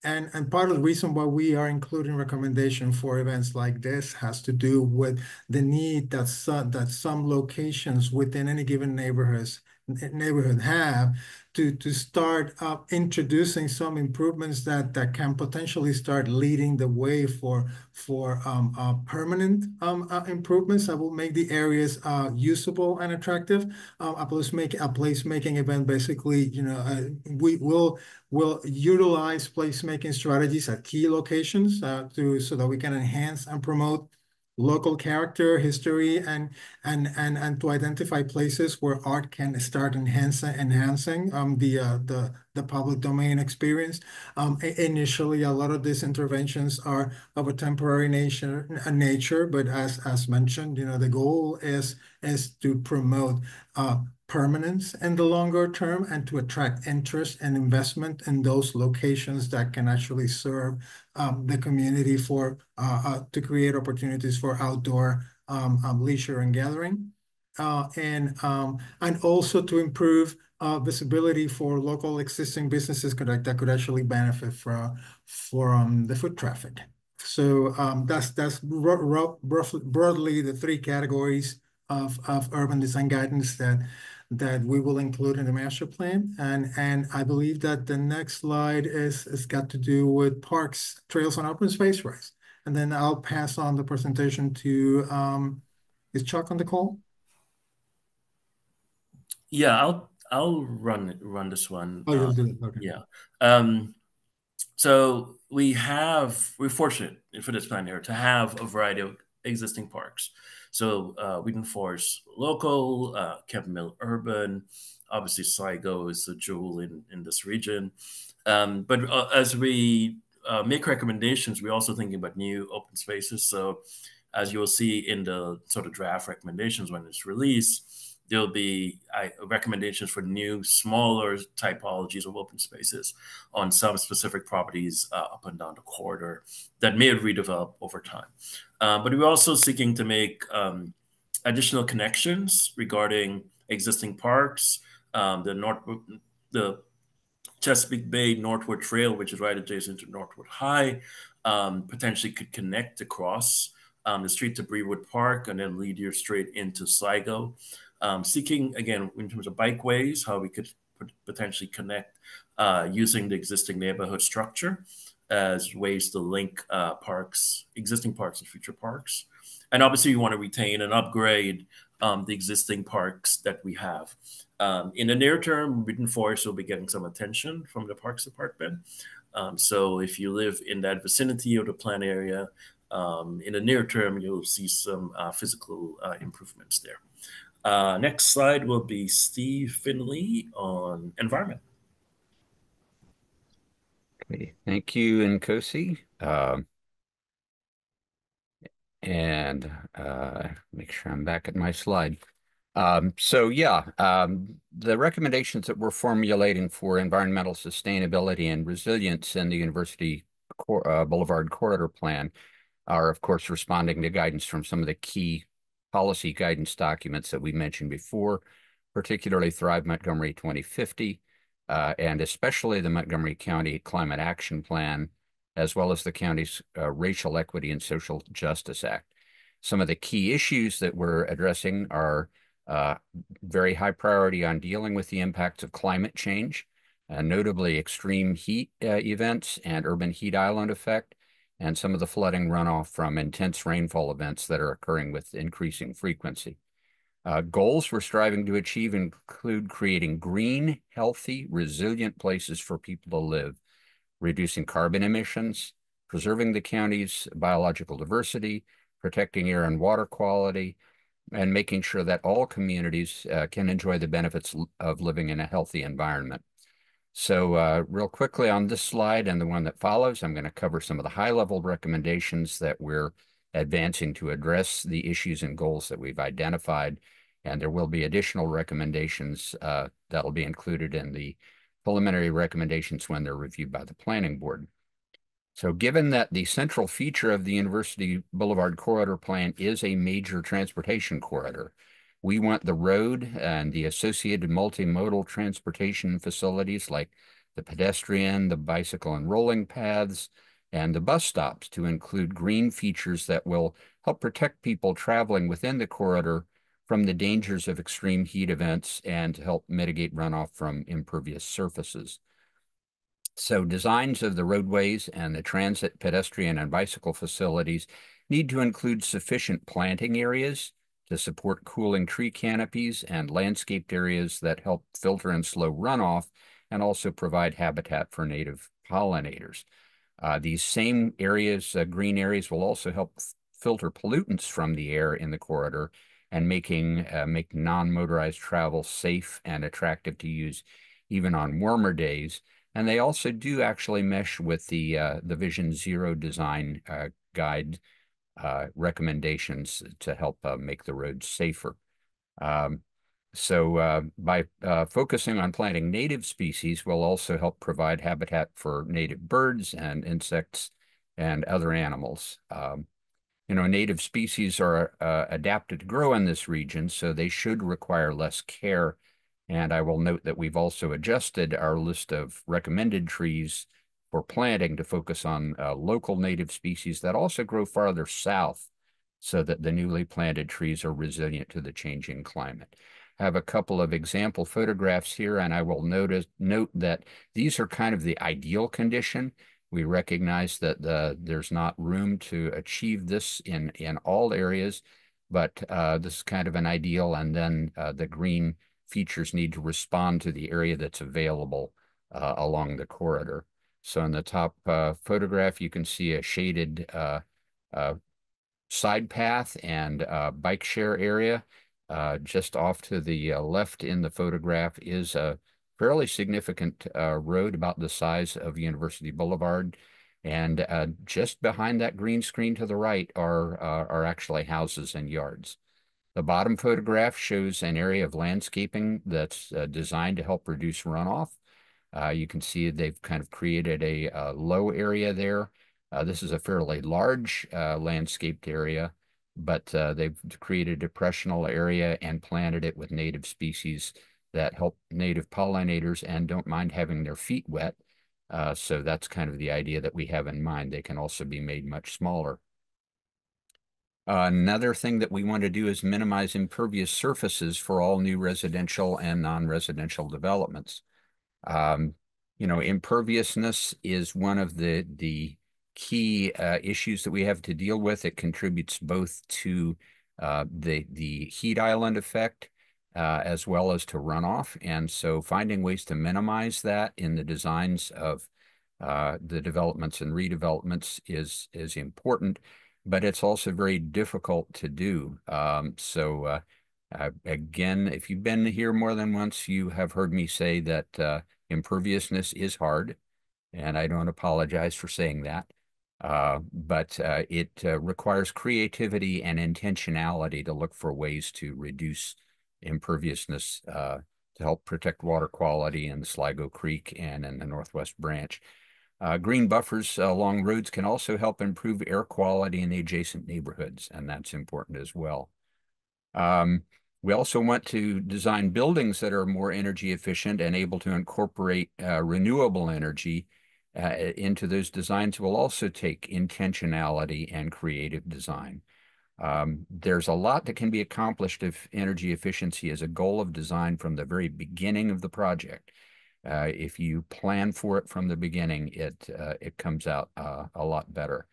And part of the reason why we are including recommendation for events like this has to do with the need that some locations within any given neighborhood have to start introducing some improvements that can potentially start leading the way for permanent improvements that will make the areas usable and attractive. A placemaking event, basically, we will utilize placemaking strategies at key locations so that we can enhance and promote local character, history, and to identify places where art can start enhancing the public domain experience. Initially, a lot of these interventions are of a temporary nature, but as mentioned, the goal is to promote permanence in the longer term and to attract interest and investment in those locations that can actually serve the community to create opportunities for outdoor leisure and gathering, and also to improve visibility for local existing businesses that could actually benefit from the foot traffic. So that's broadly the three categories of urban design guidance that we will include in the master plan. And I believe that the next slide is got to do with parks, trails, and open space rights. And then I'll pass on the presentation to, is Chuck on the call? Yeah, I'll run this one. Oh, you'll do it. Okay. Yeah. So we're fortunate for this plan here to have a variety of existing parks. So Wheaton Forest local, Kemp Mill urban, obviously Sligo is a jewel in this region. But as we make recommendations, we're also thinking about new open spaces. So as you'll see in the sort of draft recommendations when it's released, there'll be recommendations for new, smaller typologies of open spaces on some specific properties up and down the corridor that may redevelop over time. But we're also seeking to make additional connections regarding existing parks, the Chesapeake Bay Northwood Trail, which is right adjacent to Northwood High, potentially could connect across the street to Brewood Park and then lead you straight into Sligo. Seeking, again, in terms of bikeways, how we could potentially connect using the existing neighborhood structure as ways to link existing parks and future parks. And obviously, we want to retain and upgrade the existing parks that we have. In the near term, Wheaton Forest will be getting some attention from the Parks Department. So if you live in that vicinity of the plan area, in the near term, you'll see some physical improvements there. Next slide will be Steve Finley on environment. Okay, thank you, Nkosi. And make sure I'm back at my slide. The recommendations that we're formulating for environmental sustainability and resilience in the University Boulevard Corridor Plan are, of course, responding to guidance from some of the key policy guidance documents that we mentioned before, particularly Thrive Montgomery 2050, and especially the Montgomery County Climate Action Plan, as well as the county's Racial Equity and Social Justice Act. Some of the key issues that we're addressing are very high priority on dealing with the impacts of climate change, notably extreme heat events and urban heat island effect, and some of the flooding runoff from intense rainfall events that are occurring with increasing frequency. Goals we're striving to achieve include creating green, healthy, resilient places for people to live, reducing carbon emissions, preserving the county's biological diversity, protecting air and water quality, and making sure that all communities can enjoy the benefits of living in a healthy environment. So real quickly on this slide and the one that follows, I'm going to cover some of the high-level recommendations that we're advancing to address the issues and goals that we've identified. And there will be additional recommendations that will be included in the preliminary recommendations when they're reviewed by the Planning Board. So given that the central feature of the University Boulevard Corridor Plan is a major transportation corridor, we want the road and the associated multimodal transportation facilities like the pedestrian, the bicycle and rolling paths, and the bus stops to include green features that will help protect people traveling within the corridor from the dangers of extreme heat events and to help mitigate runoff from impervious surfaces. So designs of the roadways and the transit, pedestrian, and bicycle facilities need to include sufficient planting areas to support cooling tree canopies and landscaped areas that help filter and slow runoff and also provide habitat for native pollinators. These same areas, green areas, will also help filter pollutants from the air in the corridor and make non-motorized travel safe and attractive to use even on warmer days. And they also do actually mesh with the Vision Zero design guide recommendations to help make the roads safer. So by focusing on planting native species, we'll also help provide habitat for native birds and insects and other animals. Native species are adapted to grow in this region, so they should require less care. And I will note that we've also adjusted our list of recommended trees for planting to focus on local native species that also grow farther south so that the newly planted trees are resilient to the changing climate. I have a couple of example photographs here, and I will note that these are kind of the ideal condition. We recognize that there's not room to achieve this in all areas, but this is kind of an ideal, and then the green features need to respond to the area that's available along the corridor. So in the top photograph, you can see a shaded side path and bike share area. Just off to the left in the photograph is a fairly significant road about the size of University Boulevard. And just behind that green screen to the right are actually houses and yards. The bottom photograph shows an area of landscaping that's designed to help reduce runoff. You can see they've kind of created a low area there. This is a fairly large landscaped area, but they've created a depressional area and planted it with native species that help native pollinators and don't mind having their feet wet. So that's kind of the idea that we have in mind. They can also be made much smaller. Another thing that we want to do is minimize impervious surfaces for all new residential and non-residential developments. Imperviousness is one of the key issues that we have to deal with. It contributes both to the heat island effect as well as to runoff. And so finding ways to minimize that in the designs of the developments and redevelopments is important, but it's also very difficult to do. Again, if you've been here more than once, you have heard me say that imperviousness is hard, and I don't apologize for saying that. But it requires creativity and intentionality to look for ways to reduce imperviousness to help protect water quality in the Sligo Creek and in the Northwest Branch. Green buffers along roads can also help improve air quality in the adjacent neighborhoods, and that's important as well. We also want to design buildings that are more energy efficient and able to incorporate renewable energy into those designs. Will also take intentionality and creative design. There's a lot that can be accomplished if energy efficiency is a goal of design from the very beginning of the project. If you plan for it from the beginning, it comes out a lot better.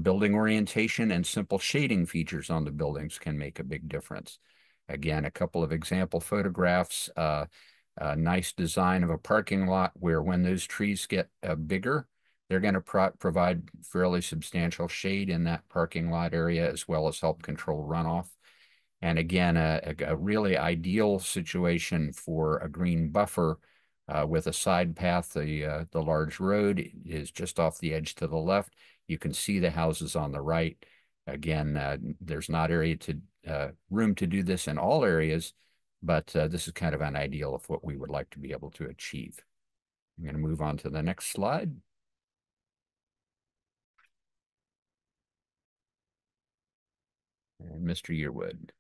Building orientation and simple shading features on the buildings can make a big difference. Again, a couple of example photographs, a nice design of a parking lot where when those trees get bigger, they're going to provide fairly substantial shade in that parking lot area, as well as help control runoff. And again, a really ideal situation for a green buffer with a side path. The large road is just off the edge to the left. You can see the houses on the right. Again, there's not room to do this in all areas, but this is kind of an ideal of what we would like to be able to achieve. I'm going to move on to the next slide. And Mr. Yearwood.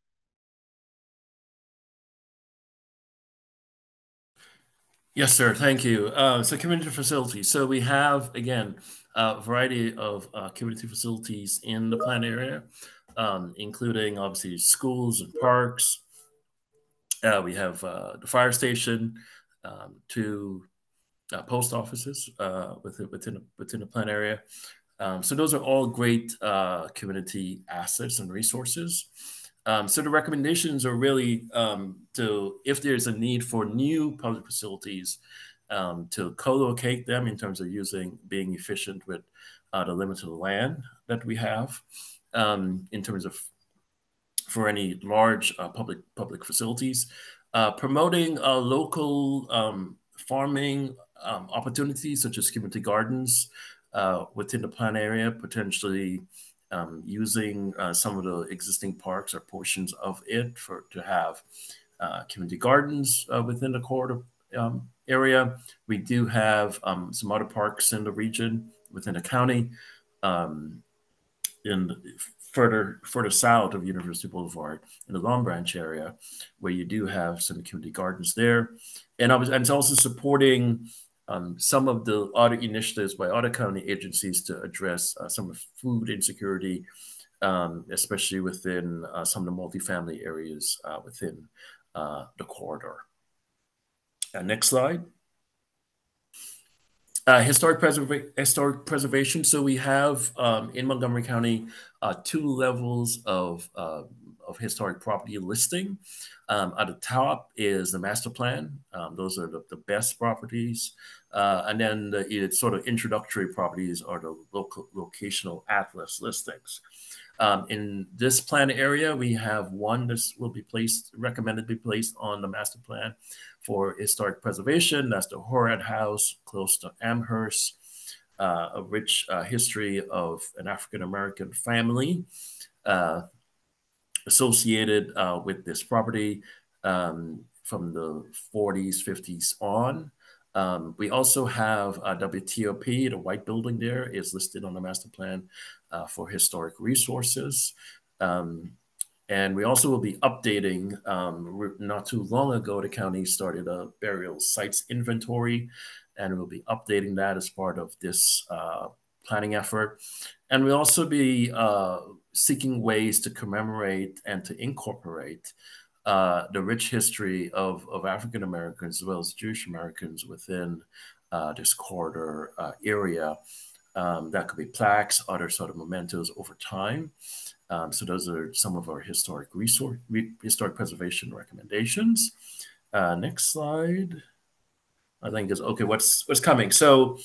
Yes, sir. Thank you. So community facilities. So we have, again, a variety of community facilities in the planned area, including obviously schools and parks. We have the fire station, two post offices within the planned area. So those are all great community assets and resources. So the recommendations are really if there's a need for new public facilities, to co-locate them in terms of being efficient with the limited land that we have, in terms of for any large public facilities, promoting local farming opportunities such as community gardens within the plan area, potentially using some of the existing parks or portions of it to have community gardens within the corridor area. We do have some other parks in the region within the county. In further south of University Boulevard in the Long Branch area, where you do have some community gardens there, and it's also supporting some of the other initiatives by other county agencies to address some of food insecurity, especially within some of the multifamily areas within the corridor. Next slide. Historic preservation. So we have in Montgomery County 2 levels of historic property listing. At the top is the master plan. Those are the best properties. And then the sort of introductory properties are the locational atlas listings. In this plan area, we have one that will be recommended to be placed on the master plan for historic preservation. That's the Horad House, close to Amherst, a rich history of an African-American family associated with this property from the 40s, 50s on. We also have WTOP, the white building there is listed on the master plan for historic resources. And we also will be updating, not too long ago, the county started a burial sites inventory, and we'll be updating that as part of this planning effort. And we'll also be seeking ways to commemorate and to incorporate the rich history of African Americans as well as Jewish Americans within this corridor area. That could be plaques, other sort of mementos over time. So those are some of our historic preservation recommendations. Next slide. I think is okay. What's coming? So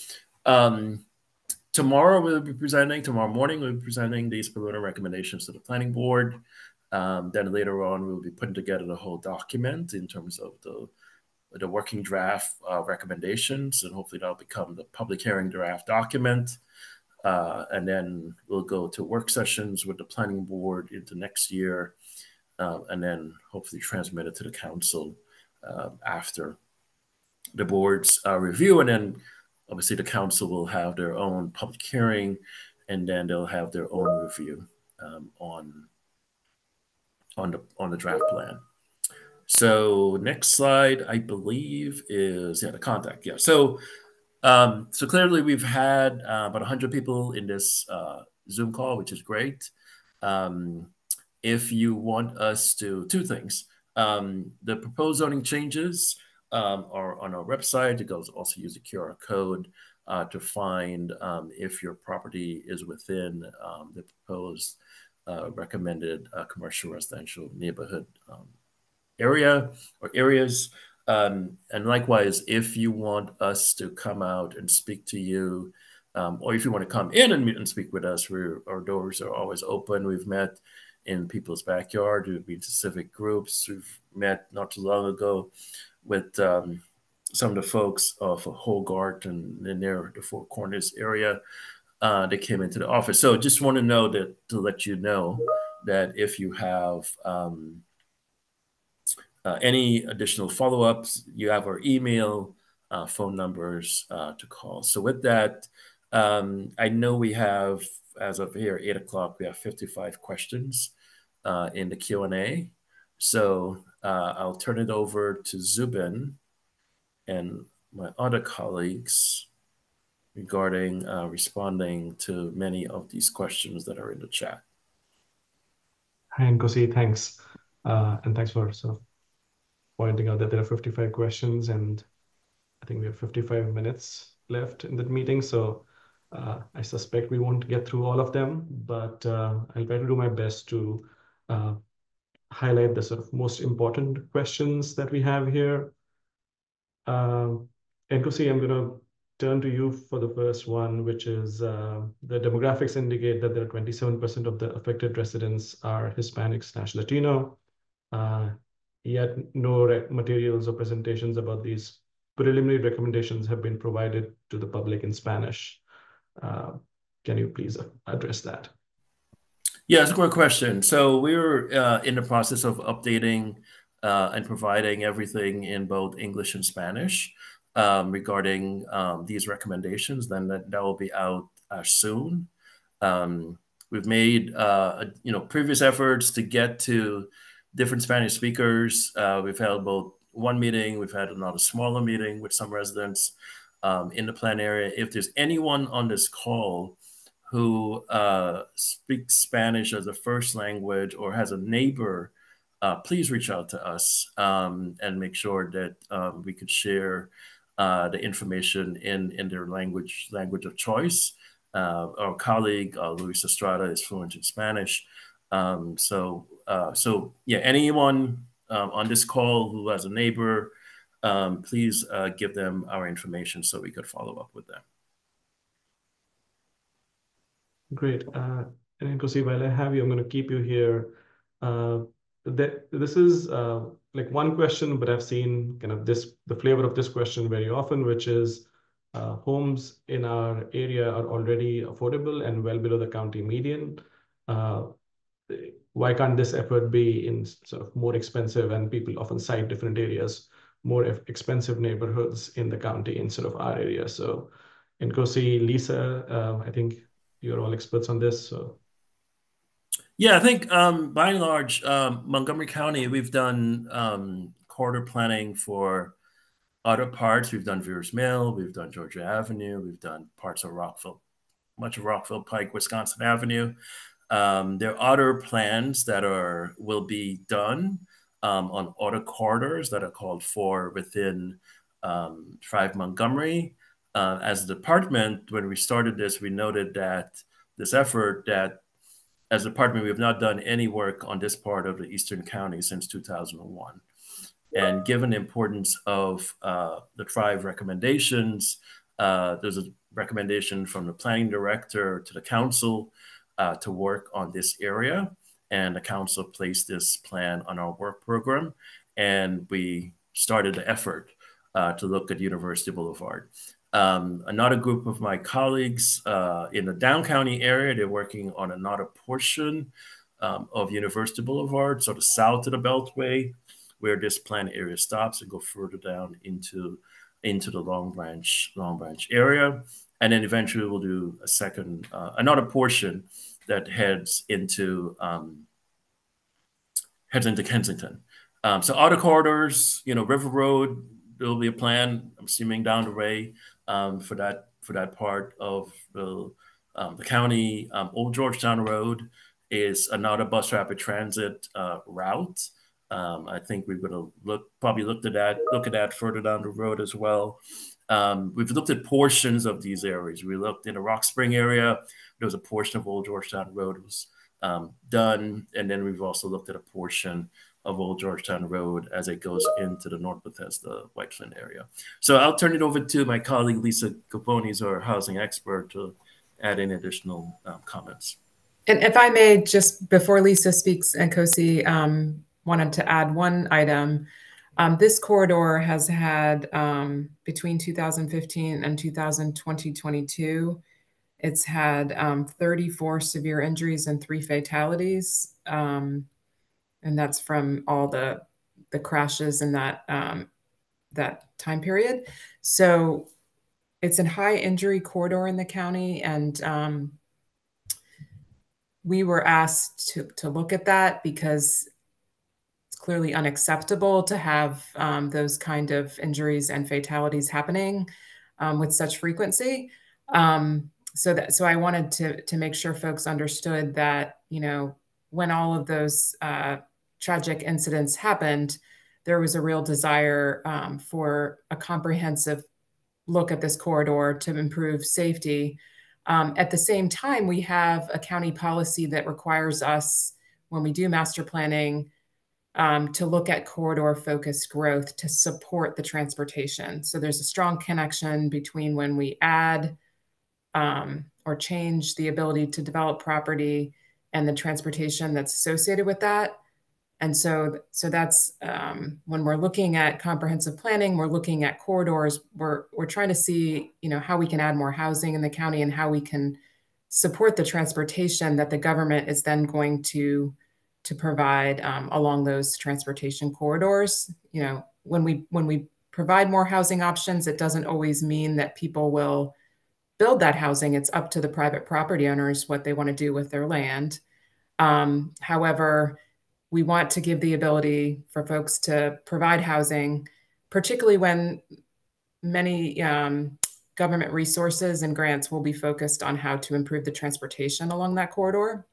tomorrow morning we'll be presenting these preliminary recommendations to the planning board. Then later on we'll be putting together the whole document in terms of the working draft recommendations, and hopefully that'll become the public hearing draft document. And then we'll go to work sessions with the planning board into next year, and then hopefully transmit it to the council after the board's review. And then obviously the council will have their own public hearing, and then they'll have their own review on the draft plan. So next slide, I believe, is the contact. Yeah. So clearly we've had about 100 people in this Zoom call, which is great. If you want us to, two things. The proposed zoning changes are on our website. You can also use the QR code to find if your property is within the proposed recommended commercial residential neighborhood area or areas. And likewise, if you want us to come out and speak to you, or if you want to come in and meet and speak with us, our doors are always open. We've met in people's backyard. We've been to civic groups. We've met not too long ago with some of the folks of Hogart and near the Four Corners area. They came into the office. So just want to know that, to let you know that if you have any additional follow-ups, you have our email, phone numbers to call. So with that, I know we have, as of here, 8 o'clock, we have 55 questions in the Q&A. So I'll turn it over to Zubin and my other colleagues regarding responding to many of these questions that are in the chat. Hi, Nkosi, thanks. And thanks for sort of pointing out that there are 55 questions, and I think we have 55 minutes left in that meeting. So I suspect we won't get through all of them, but I'll try to do my best to highlight the sort of most important questions that we have here. Nkosi, I'm going to turn to you for the first one, which is the demographics indicate that there are 27% of the affected residents are Hispanic/Latino. Yet no materials or presentations about these preliminary recommendations have been provided to the public in Spanish. Can you please address that? Yeah, it's a great question. So we're in the process of updating and providing everything in both English and Spanish regarding these recommendations. Then that will be out soon. We've made previous efforts to get to different Spanish speakers. We've held both one meeting. We've had another smaller meeting with some residents in the plan area. If there's anyone on this call who speaks Spanish as a first language or has a neighbor, please reach out to us and make sure that we could share the information in their language of choice. Our colleague, Luis Estrada, is fluent in Spanish. So yeah, anyone on this call who has a neighbor, please give them our information so we could follow up with them. Great. And Nkosi, while I have you, I'm going to keep you here. This is like one question, but I've seen kind of the flavor of this question very often, which is homes in our area are already affordable and well below the county median. Why can't this effort be in sort of more expensive, and people often cite different areas, more expensive neighborhoods in the county instead of our area? So Nkosi, Lisa, I think you're all experts on this. So yeah, I think by and large, Montgomery County, we've done corridor planning for other parts. We've done Veers Mill, we've done Georgia Avenue, we've done parts of Rockville, much of Rockville Pike, Wisconsin Avenue. There are other plans that will be done on other corridors that are called for within Thrive Montgomery. As a department, when we started this, we noted that this effort that as a department, we have not done any work on this part of the Eastern County since 2001. And given the importance of the Thrive recommendations, there's a recommendation from the planning director to the council to work on this area. And the council placed this plan on our work program. And we started the effort to look at University Boulevard. Another group of my colleagues in the Down County area, they're working on another portion of University Boulevard, so the south of the Beltway, where this plan area stops and go further down into the Long Branch area. And then eventually we'll do another portion that heads into Kensington. So other corridors, River Road, there'll be a plan, I'm assuming down the way, for that part of the county. Old Georgetown Road is another bus rapid transit route. I think we're going to look at that further down the road as well. We've looked at portions of these areas. We looked in the Rock Spring area. There was a portion of Old Georgetown Road was done, and then we've also looked at a portion of Old Georgetown Road as it goes into the North Bethesda, White Flint area. So I'll turn it over to my colleague Lisa Capone, who's our housing expert, to add in additional comments. And if I may, just before Lisa speaks, and Nkosi, wanted to add one item. This corridor has had, between 2015 and 2022, it's had 34 severe injuries and 3 fatalities. And that's from all the crashes in that time period. So it's a high injury corridor in the county, and we were asked to look at that because it's clearly unacceptable to have those kind of injuries and fatalities happening with such frequency. So I wanted to make sure folks understood that, when all of those tragic incidents happened, there was a real desire for a comprehensive look at this corridor to improve safety. At the same time, we have a county policy that requires us, when we do master planning, to look at corridor-focused growth to support the transportation. So there's a strong connection between when we add or change the ability to develop property and the transportation that's associated with that. And so that's when we're looking at comprehensive planning, we're looking at corridors, we're trying to see, how we can add more housing in the county and how we can support the transportation that the government is then going to provide along those transportation corridors. When we provide more housing options, it doesn't always mean that people will build that housing. It's up to the private property owners what they want to do with their land. However, we want to give the ability for folks to provide housing, particularly when many government resources and grants will be focused on how to improve the transportation along that corridor.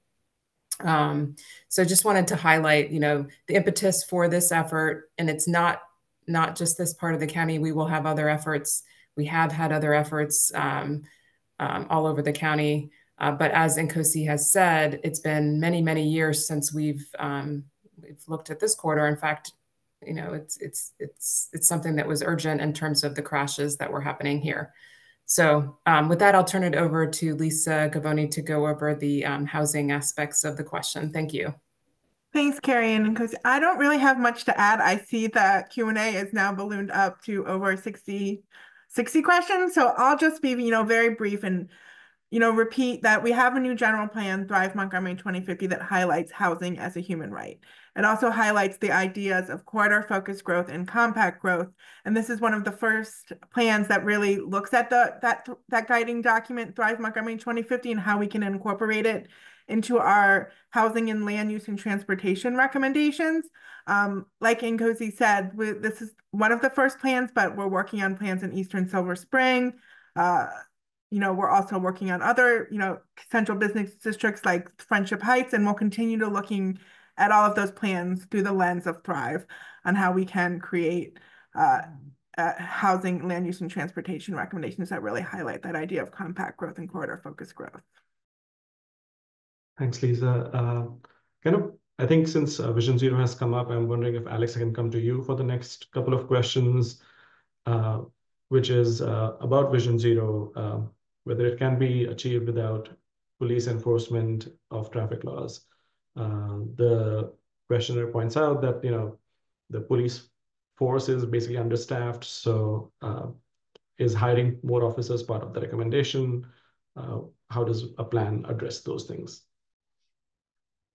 So just wanted to highlight, the impetus for this effort, and it's not just this part of the county. We will have other efforts. We have had other efforts all over the county. But as Nkosi has said, it's been many, many years since we've looked at this corridor. In fact, it's something that was urgent in terms of the crashes that were happening here. So with that, I'll turn it over to Lisa Gavoni to go over the housing aspects of the question. Thank you. Thanks, Carrie and Nkosi. I don't really have much to add. I see that Q&A is now ballooned up to over 60 questions. So I'll just be, very brief and, repeat that we have a new general plan, Thrive Montgomery 2050, that highlights housing as a human right. It also highlights the ideas of corridor-focused growth and compact growth. And this is one of the first plans that really looks at that guiding document, Thrive Montgomery 2050, and how we can incorporate it into our housing and land use and transportation recommendations. Like Nkosi said, this is one of the first plans, but we're working on plans in Eastern Silver Spring. We're also working on other, central business districts like Friendship Heights, and we'll continue to looking at all of those plans through the lens of Thrive on how we can create housing, land use, and transportation recommendations that really highlight that idea of compact growth and corridor-focused growth. Thanks, Lisa. I think since Vision Zero has come up, I'm wondering if Alex, I can come to you for the next couple of questions, which is about Vision Zero, whether it can be achieved without police enforcement of traffic laws. The questioner points out that, the police force is basically understaffed. So is hiring more officers part of the recommendation? How does a plan address those things?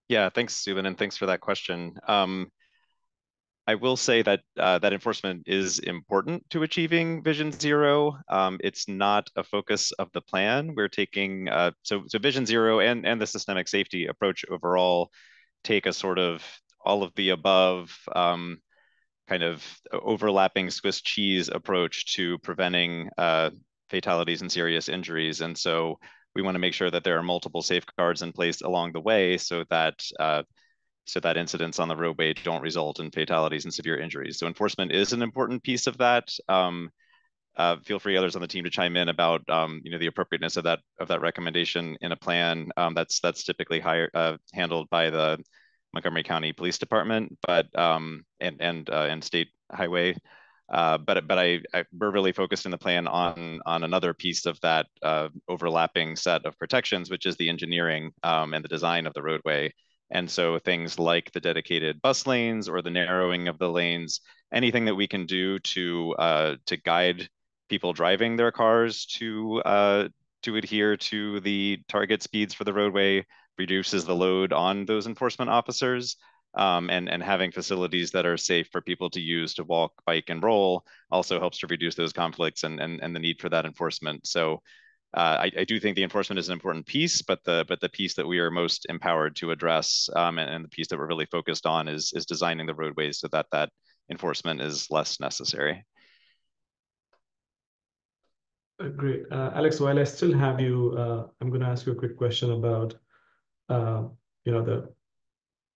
Yeah, thanks, Subin, and thanks for that question. I will say that that enforcement is important to achieving Vision Zero. It's not a focus of the plan. We're taking, so Vision Zero and the systemic safety approach overall take a sort of all of the above kind of overlapping Swiss cheese approach to preventing fatalities and serious injuries. And so we want to make sure that there are multiple safeguards in place along the way so that incidents on the roadway don't result in fatalities and severe injuries. So enforcement is an important piece of that. Feel free, others on the team, to chime in about the appropriateness of that recommendation in a plan. That's typically handled by the Montgomery County Police Department, but and State Highway. But we're really focused in the plan on another piece of that overlapping set of protections, which is the engineering and the design of the roadway. And so things like the dedicated bus lanes or the narrowing of the lanes, anything that we can do to guide people driving their cars to adhere to the target speeds for the roadway reduces the load on those enforcement officers. And having facilities that are safe for people to use to walk, bike, and roll also helps to reduce those conflicts and the need for that enforcement. So I do think the enforcement is an important piece, but the piece that we are most empowered to address and the piece that we're really focused on is designing the roadways so that enforcement is less necessary. Great. Alex, while I still have you, I'm going to ask you a quick question about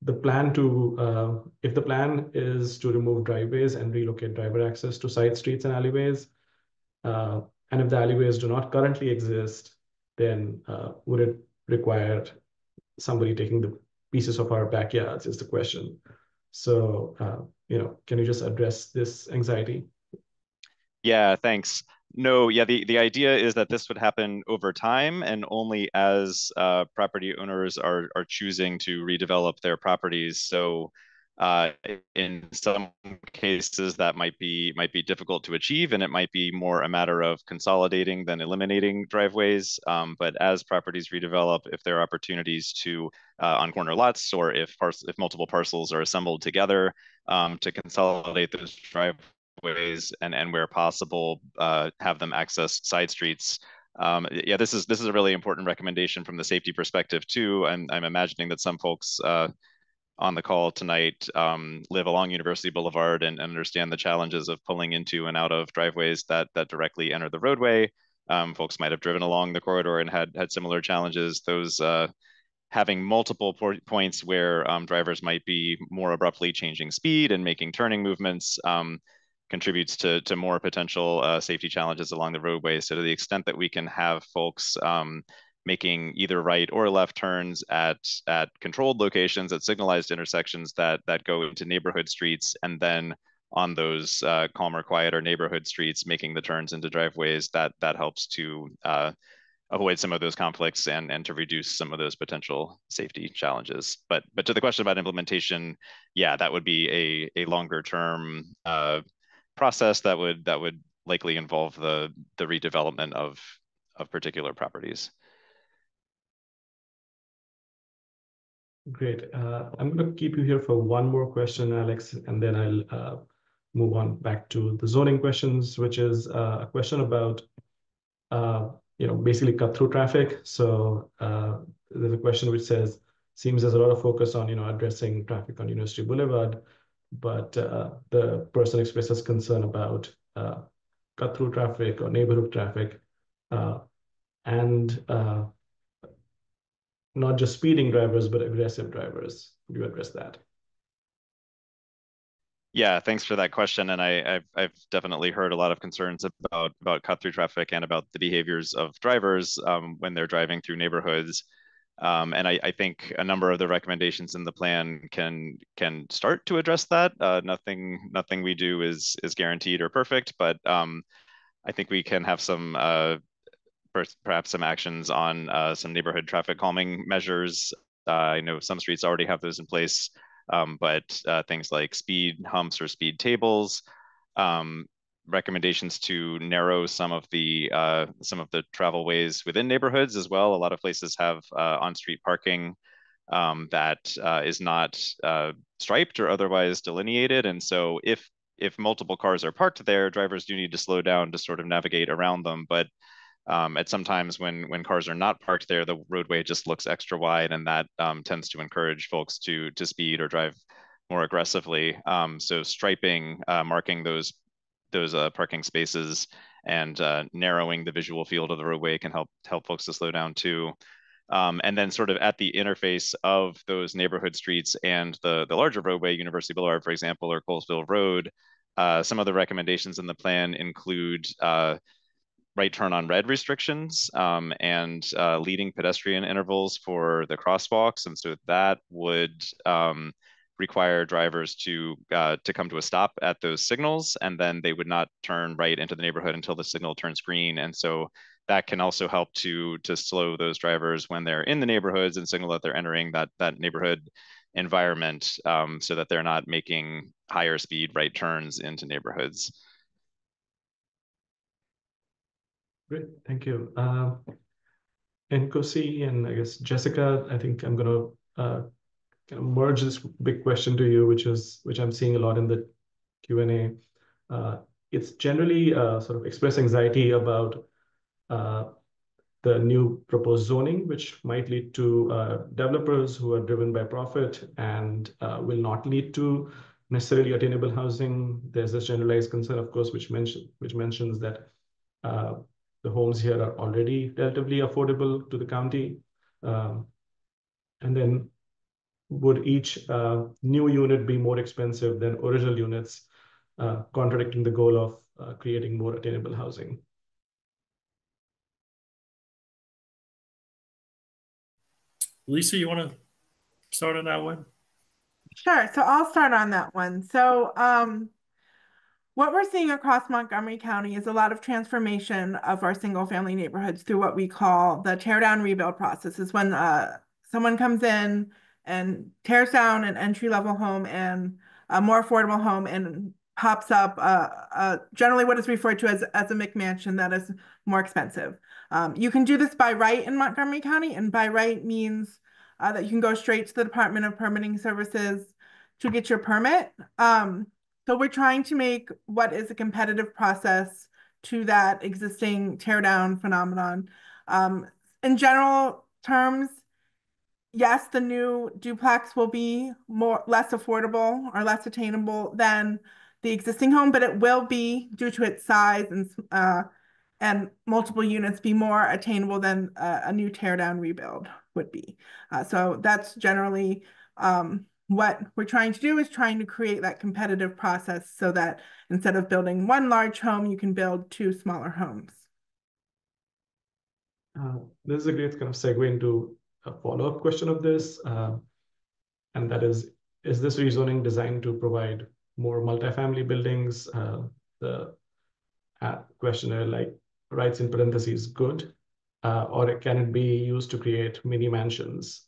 the plan to, if the plan is to remove driveways and relocate driver access to side streets and alleyways, and if the alleyways do not currently exist, then would it require somebody taking the pieces of our backyards is the question. So, can you just address this anxiety? Yeah, thanks. No, yeah, the idea is that this would happen over time and only as property owners are choosing to redevelop their properties. So in some cases that might be difficult to achieve, and it might be more a matter of consolidating than eliminating driveways. But as properties redevelop, if there are opportunities to on corner lots, or if multiple parcels are assembled together to consolidate those driveways and where possible have them access side streets. Yeah, this is a really important recommendation from the safety perspective too. I'm imagining that some folks on the call tonight live along University Boulevard and understand the challenges of pulling into and out of driveways that directly enter the roadway. Folks might have driven along the corridor and had similar challenges. Those having multiple points where drivers might be more abruptly changing speed and making turning movements contributes to more potential safety challenges along the roadway. So to the extent that we can have folks making either right or left turns at controlled locations, at signalized intersections that go into neighborhood streets, and then on those calmer, quieter neighborhood streets, making the turns into driveways, that helps to avoid some of those conflicts and to reduce some of those potential safety challenges. But to the question about implementation, yeah, that would be a longer term process that would likely involve the redevelopment of particular properties. Great. I'm going to keep you here for one more question, Alex, and then I'll move on back to the zoning questions, which is a question about basically cut-through traffic. So there's a question which says, seems there's a lot of focus on addressing traffic on University Boulevard, but the person expresses concern about cut-through traffic or neighborhood traffic, and not just speeding drivers, but aggressive drivers. Could you address that? Yeah, thanks for that question. And I've definitely heard a lot of concerns about cut-through traffic and about the behaviors of drivers when they're driving through neighborhoods. And I think a number of the recommendations in the plan can start to address that. Nothing we do is guaranteed or perfect, but I think we can have some perhaps some actions on some neighborhood traffic calming measures. I know some streets already have those in place, but things like speed humps or speed tables, recommendations to narrow some of the travel ways within neighborhoods as well. A lot of places have on-street parking that is not striped or otherwise delineated, and so if multiple cars are parked there, drivers do need to slow down to sort of navigate around them. But at some times when cars are not parked there, the roadway just looks extra wide, and that tends to encourage folks to speed or drive more aggressively. So striping, marking those parking spaces, and narrowing the visual field of the roadway can help folks to slow down too. And then sort of at the interface of those neighborhood streets and the larger roadway, University Boulevard, for example, or Colesville Road, some of the recommendations in the plan include right turn on red restrictions, and leading pedestrian intervals for the crosswalks. And so that would require drivers to come to a stop at those signals, and then they would not turn right into the neighborhood until the signal turns green. And so that can also help to slow those drivers when they're in the neighborhoods and signal that they're entering that neighborhood environment, so that they're not making higher speed right turns into neighborhoods. Great, thank you. And Kosi and I guess Jessica, I think I'm going to merge this big question to you, which I'm seeing a lot in the Q&A. It's generally sort of express anxiety about the new proposed zoning, which might lead to developers who are driven by profit and will not lead to necessarily attainable housing. There's this generalized concern, of course, which mentions that the homes here are already relatively affordable to the county. And then would each new unit be more expensive than original units, contradicting the goal of creating more attainable housing? Lisa, you want to start on that one? Sure. So I'll start on that one. So what we're seeing across Montgomery County is a lot of transformation of our single family neighborhoods through what we call the tear down rebuild process. Is when someone comes in and tears down an entry level home and a more affordable home and pops up generally what is referred to as a McMansion that is more expensive. You can do this by right in Montgomery County, and by right means that you can go straight to the Department of Permitting Services to get your permit. So we're trying to make what is a competitive process to that existing tear down phenomenon. In general terms, yes, the new duplex will be less affordable or less attainable than the existing home, but it will be, due to its size and multiple units, be more attainable than a new tear down rebuild would be. So that's generally what we're trying to do, is trying to create that competitive process so that instead of building one large home, you can build two smaller homes. This is a great kind of segue into a follow-up question of this, and that is this rezoning designed to provide more multifamily buildings? The questionnaire, like, writes in parentheses, good, or can it be used to create mini mansions,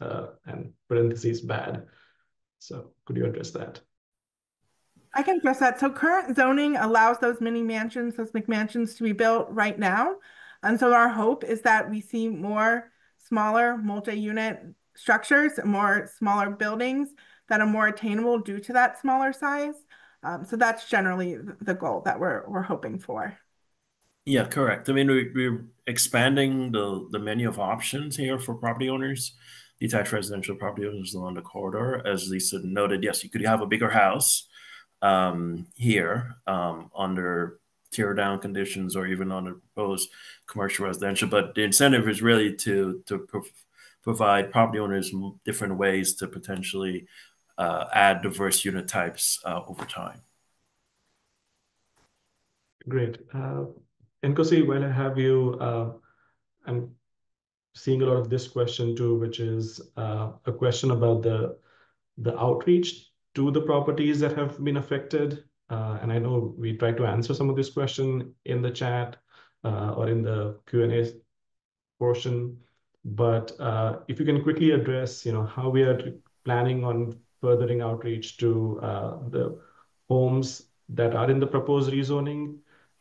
and parentheses, bad? So could you address that? I can address that. So current zoning allows those mini mansions, those McMansions, to be built right now. And so our hope is that we see more smaller multi-unit structures, more smaller buildings that are more attainable due to that smaller size. So that's generally the goal that we're hoping for. Yeah, correct. I mean, we're expanding the menu of options here for property owners, detached residential property owners along the corridor. As Lisa noted, yes, you could have a bigger house here under tear down conditions or even under proposed commercial residential. But the incentive is really to provide property owners different ways to potentially add diverse unit types over time. Great. And Kosi, while I have you, I'm seeing a lot of this question too, which is a question about the outreach to the properties that have been affected. And I know we tried to answer some of this question in the chat or in the Q&A portion, but if you can quickly address, how we are planning on furthering outreach to the homes that are in the proposed rezoning.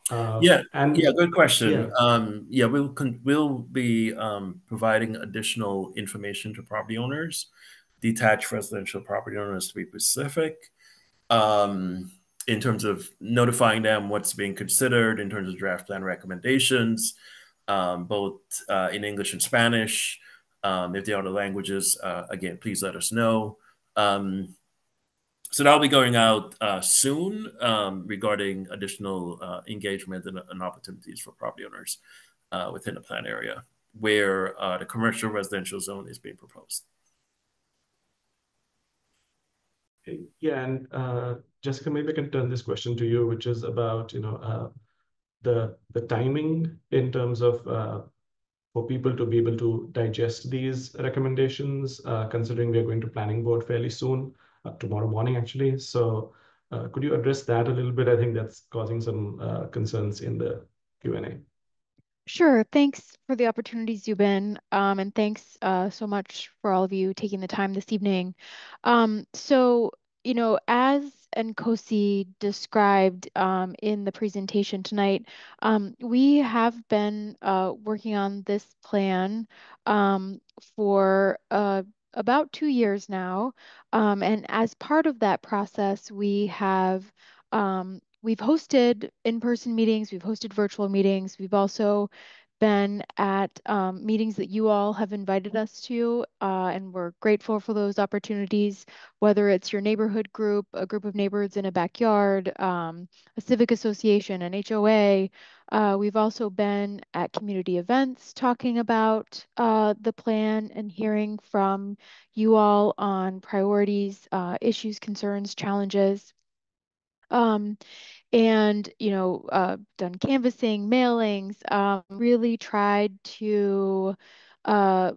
Good question. Yeah. We'll be providing additional information to property owners, detached residential property owners to be specific, in terms of notifying them what's being considered in terms of draft plan recommendations, both in English and Spanish. If there are other languages, again, please let us know. So that'll be going out soon regarding additional engagement and opportunities for property owners within the plan area where the commercial residential zone is being proposed. Yeah, and Jessica, maybe I can turn this question to you, which is about the timing in terms of for people to be able to digest these recommendations, considering we are going to planning board fairly soon, tomorrow morning actually. So could you address that a little bit? I think that's causing some concerns in the Q&A. Sure. Thanks for the opportunity, Zubin. And thanks so much for all of you taking the time this evening. So, as Nkosi described in the presentation tonight, we have been working on this plan for about 2 years now. And as part of that process, we've hosted in-person meetings, we've hosted virtual meetings, we've also been at meetings that you all have invited us to, and we're grateful for those opportunities, whether it's your neighborhood group, a group of neighbors in a backyard, a civic association, an HOA. We've also been at community events talking about the plan and hearing from you all on priorities, issues, concerns, challenges. And done canvassing, mailings, really tried to uh,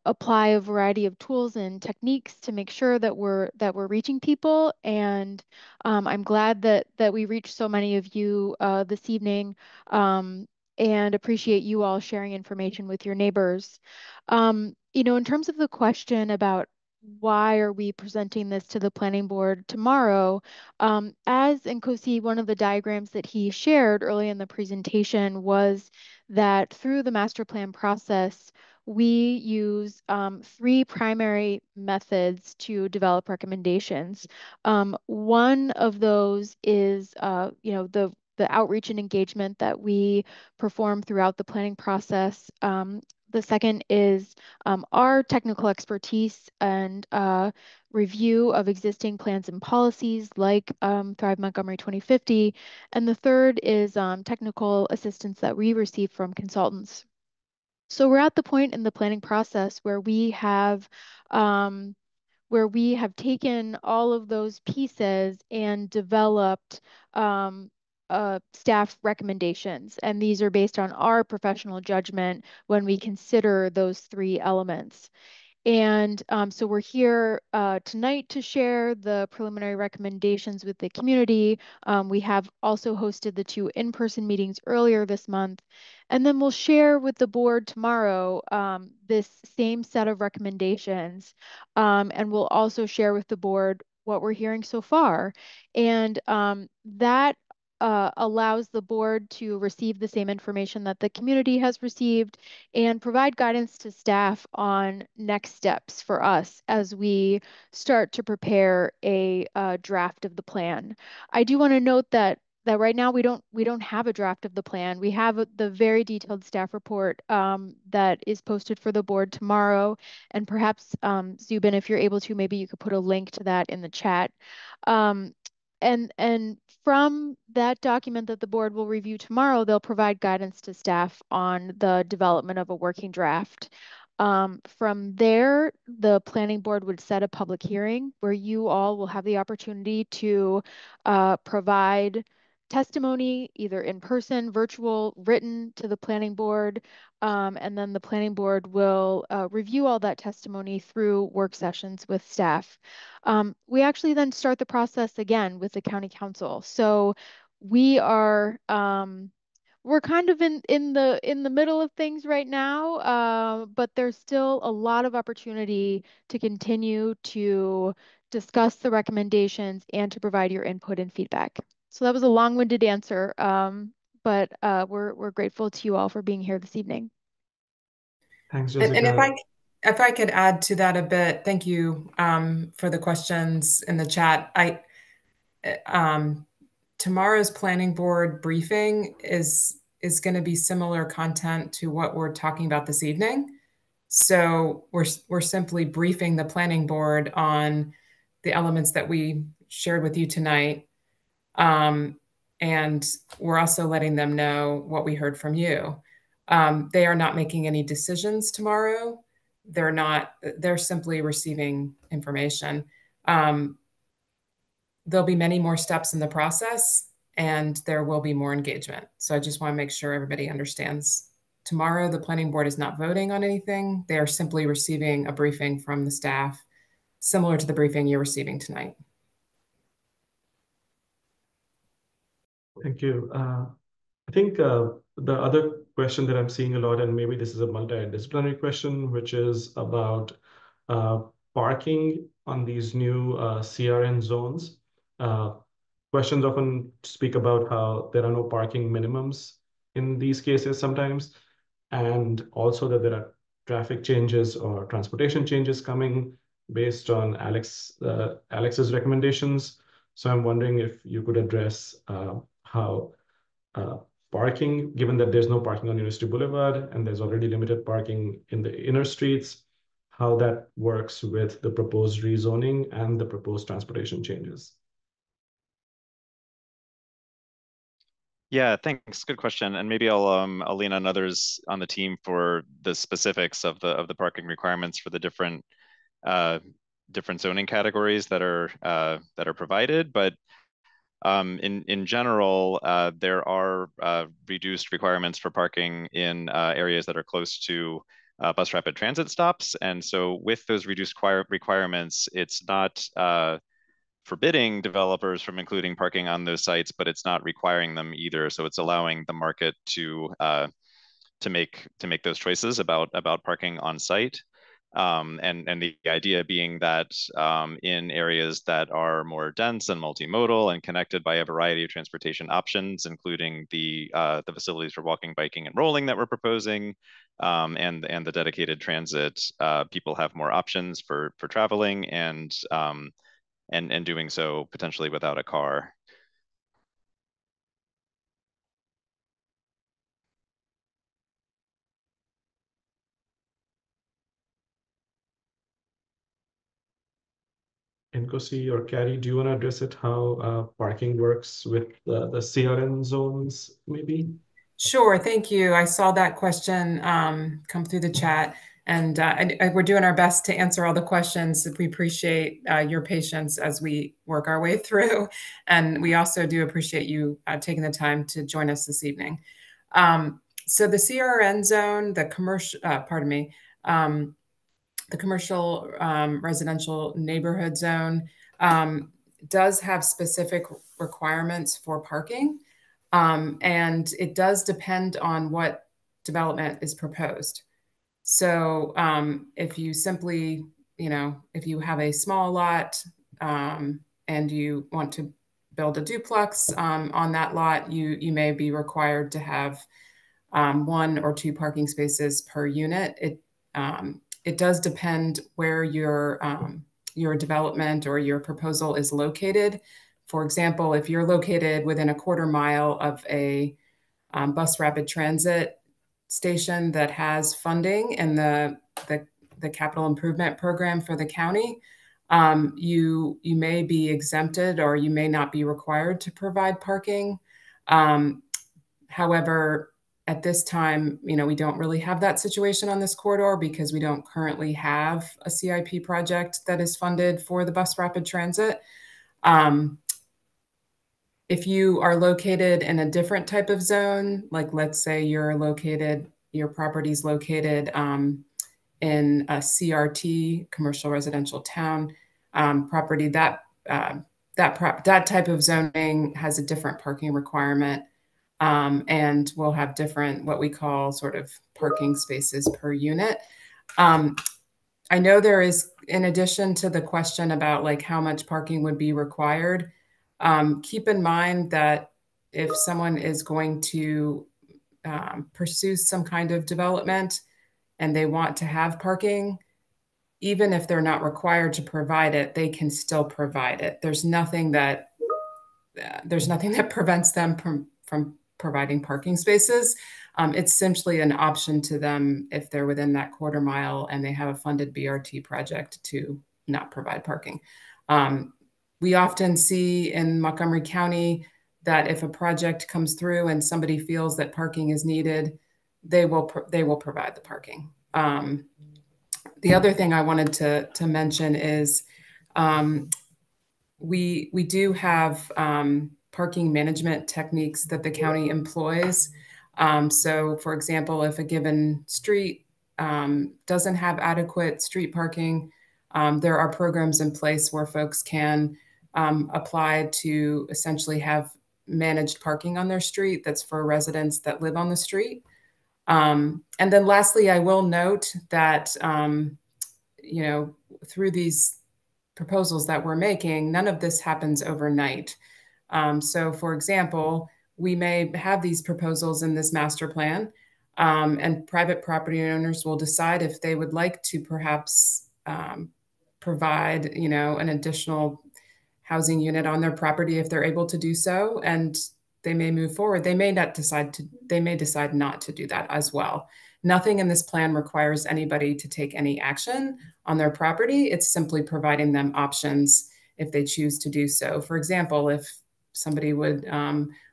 apply a variety of tools and techniques to make sure that we're reaching people. And I'm glad that we reached so many of you this evening, and appreciate you all sharing information with your neighbors. In terms of the question about why are we presenting this to the planning board tomorrow, as Nkosi, one of the diagrams that he shared early in the presentation was that through the master plan process, we use 3 primary methods to develop recommendations. One of those is, the outreach and engagement that we perform throughout the planning process. The second is our technical expertise and review of existing plans and policies like Thrive Montgomery 2050. And the third is technical assistance that we receive from consultants. So we're at the point in the planning process where we have taken all of those pieces and developed staff recommendations. And these are based on our professional judgment when we consider those 3 elements. And so we're here tonight to share the preliminary recommendations with the community. We have also hosted the 2 in-person meetings earlier this month. And then we'll share with the board tomorrow this same set of recommendations. And we'll also share with the board what we're hearing so far. And that allows the board to receive the same information that the community has received and provide guidance to staff on next steps for us as we start to prepare a draft of the plan. I do want to note that right now we don't have a draft of the plan. We have the very detailed staff report that is posted for the board tomorrow, and perhaps Zubin, if you're able to, maybe you could put a link to that in the chat. And from that document that the board will review tomorrow, they'll provide guidance to staff on the development of a working draft. From there, the planning board would set a public hearing where you all will have the opportunity to provide testimony, either in person, virtual, written to the planning board. And then the planning board will review all that testimony through work sessions with staff. We actually then start the process again with the county council. So we are we're kind of in the middle of things right now, but there's still a lot of opportunity to continue to discuss the recommendations and to provide your input and feedback. So that was a long-winded answer, but we're grateful to you all for being here this evening. Thanks, Jessica. And if I could add to that a bit, thank you for the questions in the chat. Tomorrow's planning board briefing is going to be similar content to what we're talking about this evening. So we're simply briefing the planning board on the elements that we shared with you tonight. And we're also letting them know what we heard from you. They are not making any decisions tomorrow. They're simply receiving information. There'll be many more steps in the process, and there will be more engagement. So I just want to make sure everybody understands. Tomorrow, the planning board is not voting on anything. They are simply receiving a briefing from the staff, similar to the briefing you're receiving tonight. Thank you. I think the other question that I'm seeing a lot, and maybe this is a multidisciplinary question, which is about parking on these new CRN zones. Questions often speak about how there are no parking minimums in these cases sometimes, and also that there are traffic changes or transportation changes coming based on Alex's recommendations. So I'm wondering if you could address how parking, given that there's no parking on University Boulevard and there's already limited parking in the inner streets, how that works with the proposed rezoning and the proposed transportation changes. Yeah, thanks. Good question. And maybe I'll lean on others on the team for the specifics of the parking requirements for the different zoning categories that are provided. But in general, there are reduced requirements for parking in areas that are close to bus rapid transit stops. And so with those reduced requirements, it's not forbidding developers from including parking on those sites, but it's not requiring them either. So it's allowing the market to make those choices about parking on site. And the idea being that in areas that are more dense and multimodal and connected by a variety of transportation options, including the facilities for walking, biking, and rolling that we're proposing, and the dedicated transit, people have more options for traveling and doing so potentially without a car. Nkosi or Carrie, do you want to address it, how parking works with the CRN zones, maybe? Sure, thank you. I saw that question come through the chat, and we're doing our best to answer all the questions. We appreciate your patience as we work our way through, and we also do appreciate you taking the time to join us this evening. So the CRN zone, the commercial, the commercial residential neighborhood zone does have specific requirements for parking. And it does depend on what development is proposed. So if you simply, if you have a small lot and you want to build a duplex on that lot, you may be required to have 1 or 2 parking spaces per unit. It does depend where your development or your proposal is located. For example, if you're located within a quarter mile of a bus rapid transit station that has funding in the capital improvement program for the county, you may be exempted or you may not be required to provide parking. However, at this time, we don't really have that situation on this corridor because we don't currently have a CIP project that is funded for the bus rapid transit. If you are located in a different type of zone, like let's say your property's located in a CRT, commercial residential town property, that type of zoning has a different parking requirement. And we'll have different, what we call sort of parking spaces per unit. I know there is, in addition to the question about like how much parking would be required, keep in mind that if someone is going to pursue some kind of development and they want to have parking, even if they're not required to provide it, they can still provide it. There's nothing that prevents them from providing parking spaces. It's simply an option to them if they're within that quarter mile and they have a funded BRT project to not provide parking. We often see in Montgomery County that if a project comes through and somebody feels that parking is needed, they will provide the parking. The other thing I wanted to mention is we do have parking management techniques that the county employs. So, for example, if a given street doesn't have adequate street parking, there are programs in place where folks can apply to essentially have managed parking on their street that's for residents that live on the street. And then lastly, I will note that, through these proposals that we're making, none of this happens overnight. So for example, we may have these proposals in this master plan, and private property owners will decide if they would like to perhaps provide, an additional housing unit on their property if they're able to do so, and they may move forward. They may decide not to do that as well. Nothing in this plan requires anybody to take any action on their property. It's simply providing them options if they choose to do so. For example, if somebody would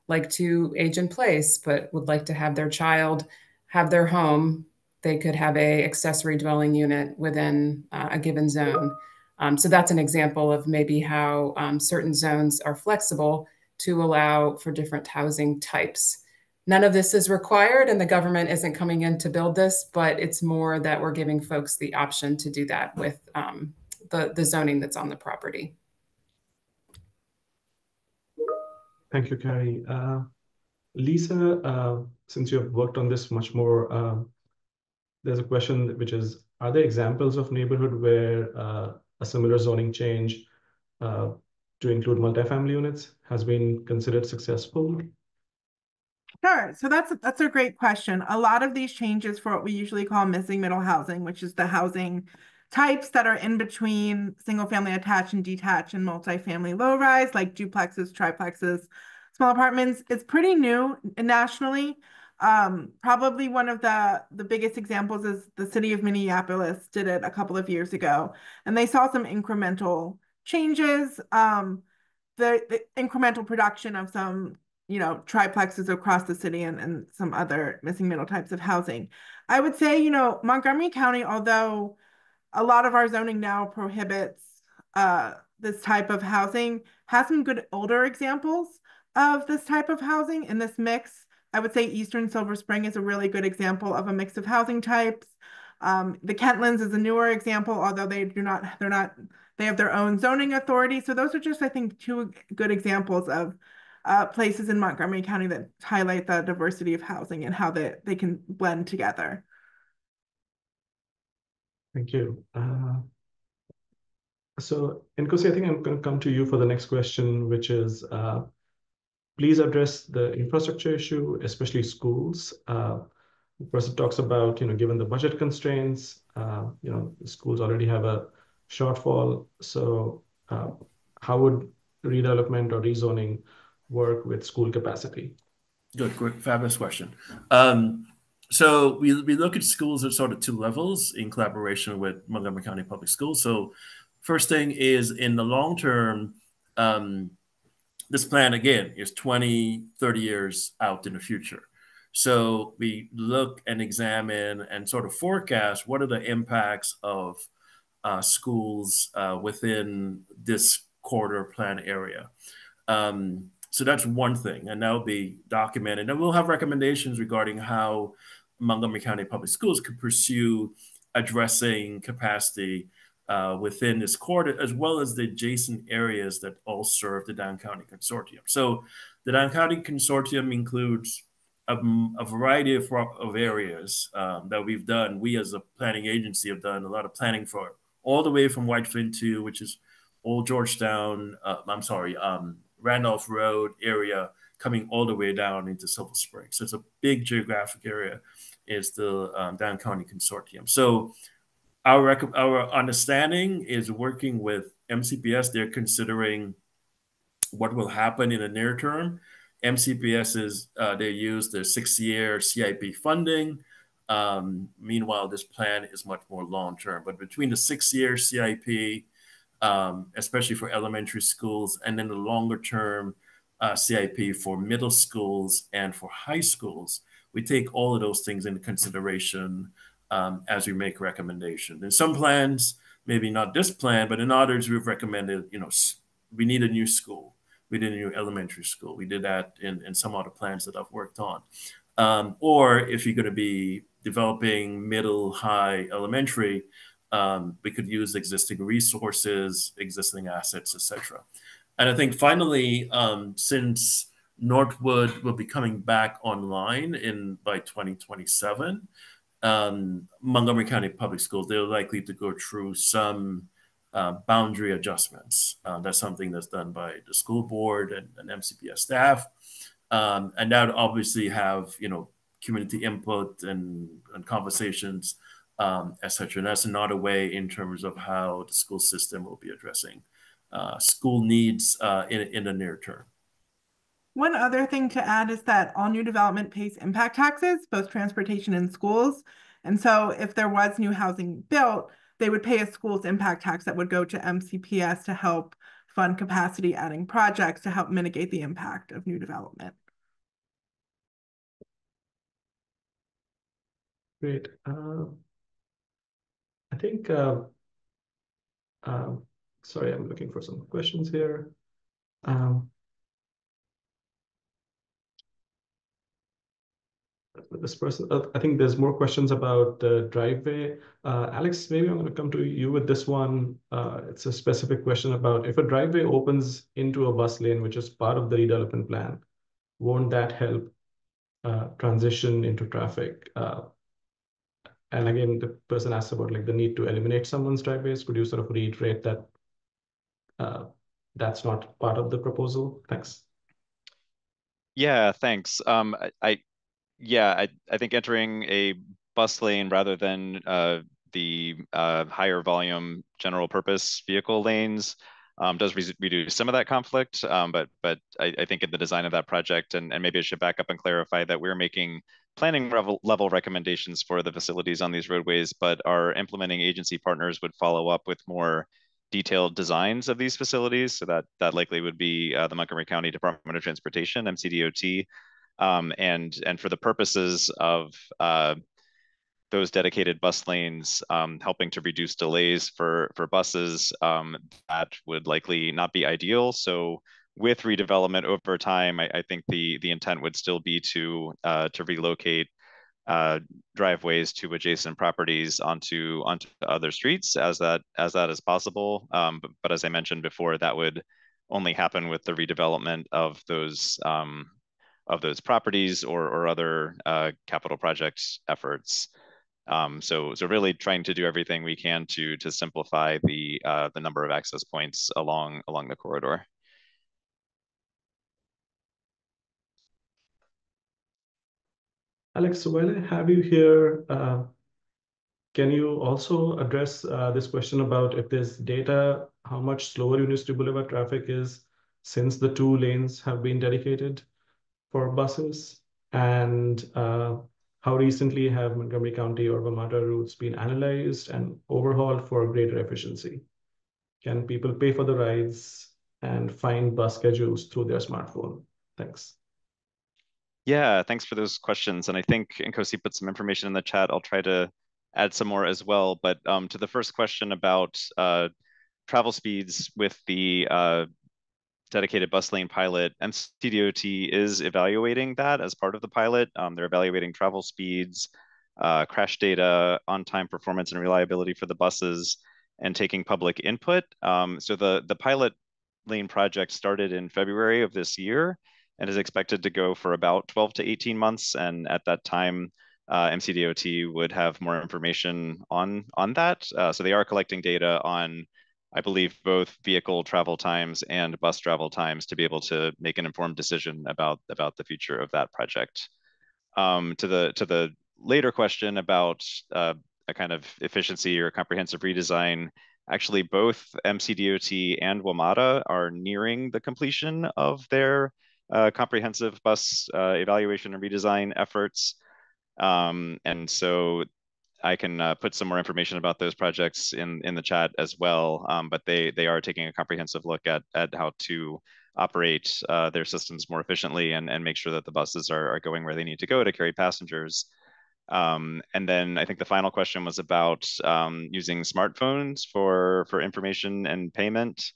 like to age in place, but would like to have their child have their home, they could have a accessory dwelling unit within a given zone. So that's an example of maybe how certain zones are flexible to allow for different housing types. None of this is required and the government isn't coming in to build this, but it's more that we're giving folks the option to do that with the zoning that's on the property. Thank you, Carrie. Lisa, since you have worked on this much more, there's a question which is, are there examples of neighborhood where a similar zoning change to include multifamily units has been considered successful? Sure. So that's a great question. A lot of these changes for what we usually call missing middle housing, which is the housing types that are in between single family attached and detached and multifamily low rise, like duplexes, triplexes, small apartments. It's pretty new nationally. Probably one of the biggest examples is the city of Minneapolis did it a couple of years ago, and they saw some incremental changes. The incremental production of some triplexes across the city and some other missing middle types of housing. I would say, Montgomery County, although a lot of our zoning now prohibits this type of housing, has some good older examples of this type of housing in this mix. I would say Eastern Silver Spring is a really good example of a mix of housing types. The Kentlands is a newer example, although they have their own zoning authority. So those are just, I think, two good examples of places in Montgomery County that highlight the diversity of housing and how they can blend together. Thank you. So, Nkosi, I think I'm going to come to you for the next question, which is, please address the infrastructure issue, especially schools. The person talks about, given the budget constraints, schools already have a shortfall. So how would redevelopment or rezoning work with school capacity? Good, great, fabulous question. So we look at schools at sort of two levels in collaboration with Montgomery County Public Schools. So first thing is in the long term, this plan, again, is 20, 30 years out in the future. So we look and examine and sort of forecast what are the impacts of schools within this corridor plan area. So that's one thing, and that will be documented. And we'll have recommendations regarding how Montgomery County Public Schools could pursue addressing capacity within this corridor, as well as the adjacent areas that all serve the Down County Consortium. So the Down County Consortium includes a variety of areas that we've done. We as a planning agency have done a lot of planning for, all the way from Whitefield 2, which is Old Georgetown, Randolph Road area, coming all the way down into Silver Spring. So it's a big geographic area, is the Down County Consortium. So our understanding is working with MCPS. They're considering what will happen in the near term. MCPS is, they use their 6-year CIP funding. Meanwhile, this plan is much more long-term. But between the 6-year CIP especially for elementary schools, and then the longer term CIP for middle schools and for high schools. We take all of those things into consideration as we make recommendations. In some plans, maybe not this plan, but in others, we've recommended, we need a new school. We did a new elementary school. We did that in some other plans that I've worked on. Or if you're going to be developing middle, high, elementary, we could use existing resources, existing assets, etc. And I think finally, since Northwood will be coming back online by 2027, Montgomery County Public Schools, they're likely to go through some boundary adjustments. That's something that's done by the school board and MCPS staff. And that would obviously have, community input and conversations, et cetera. And that's another way in terms of how the school system will be addressing school needs in the near term. One other thing to add is that all new development pays impact taxes, both transportation and schools. And so if there was new housing built, they would pay a school's impact tax that would go to MCPS to help fund capacity adding projects to help mitigate the impact of new development. Great. I think, sorry, I'm looking for some questions here. This person, I think there's more questions about the driveway. Alex, maybe I'm going to come to you with this one. It's a specific question about if a driveway opens into a bus lane, which is part of the redevelopment plan, won't that help transition into traffic? And again, the person asked about like the need to eliminate someone's driveways. Could you sort of reiterate that that's not part of the proposal? Thanks. Yeah, thanks. I think entering a bus lane rather than the higher volume general purpose vehicle lanes does reduce some of that conflict. But I think in the design of that project, and maybe I should back up and clarify that we're making planning level recommendations for the facilities on these roadways, but our implementing agency partners would follow up with more detailed designs of these facilities. So that likely would be the Montgomery County Department of Transportation, MCDOT. And for the purposes of those dedicated bus lanes, helping to reduce delays for buses, that would likely not be ideal. So with redevelopment over time, I think the intent would still be to relocate driveways to adjacent properties onto other streets as that is possible. But as I mentioned before, that would only happen with the redevelopment of those properties or other capital project efforts. So really trying to do everything we can to simplify the number of access points along the corridor. Alex, so while I have you here, can you also address this question about if there's data, how much slower University Boulevard traffic is since the 2 lanes have been dedicated for buses? And how recently have Montgomery County or Vermont routes been analyzed and overhauled for greater efficiency? Can people pay for the rides and find bus schedules through their smartphone? Thanks. Yeah, thanks for those questions. And I think Nkosi put some information in the chat. I'll try to add some more as well. But to the first question about travel speeds with the dedicated bus lane pilot, MCDOT is evaluating that as part of the pilot. They're evaluating travel speeds, crash data, on-time performance and reliability for the buses, and taking public input. So the pilot lane project started in February of this year and is expected to go for about 12 to 18 months. And at that time, MCDOT would have more information on that. So they are collecting data on, I believe, both vehicle travel times and bus travel times to be able to make an informed decision about the future of that project. To the later question about a kind of efficiency or comprehensive redesign, actually both MCDOT and WMATA are nearing the completion of their comprehensive bus evaluation and redesign efforts. And so I can put some more information about those projects in the chat as well. But they are taking a comprehensive look at how to operate their systems more efficiently and make sure that the buses are going where they need to go to carry passengers. And then I think the final question was about using smartphones for information and payment.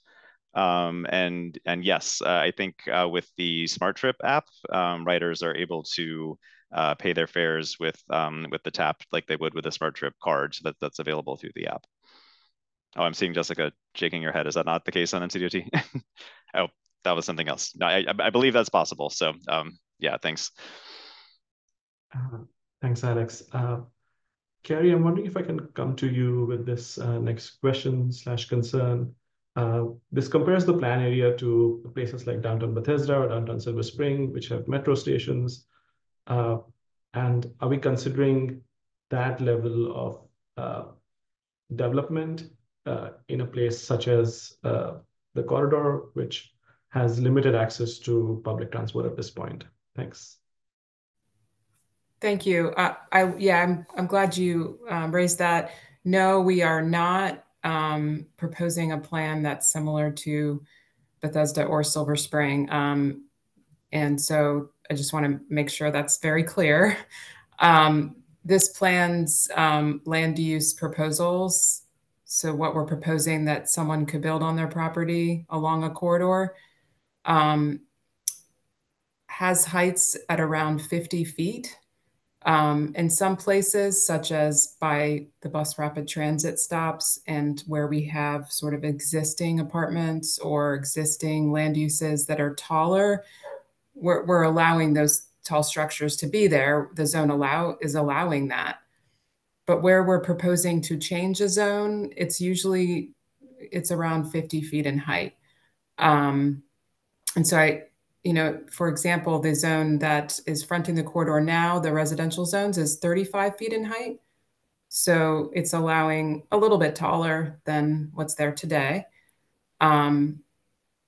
And yes, I think with the Smart Trip app, riders are able to pay their fares with the tap like they would with a Smart Trip card, so that's available through the app. Oh, I'm seeing Jessica shaking your head. Is that not the case on NCDOT? Oh, that was something else. No, I believe that's possible. So yeah, thanks. Thanks, Alex. Carrie, I'm wondering if I can come to you with this next question/concern. This compares the plan area to places like downtown Bethesda or downtown Silver Spring, which have metro stations. And are we considering that level of development in a place such as the corridor, which has limited access to public transport at this point? Thanks. Thank you. I'm glad you raised that. No, we are not proposing a plan that's similar to Bethesda or Silver Spring. And so I just want to make sure that's very clear. This plan's land use proposals, so what we're proposing that someone could build on their property along a corridor, has heights at around 50 feet. In some places, such as by the bus rapid transit stops and where we have sort of existing apartments or existing land uses that are taller, we're allowing those tall structures to be there. The zone is allowing that. But where we're proposing to change a zone, it's around 50 feet in height. And so for example, the zone that is fronting the corridor now, the residential zones, is 35 feet in height. So it's allowing a little bit taller than what's there today.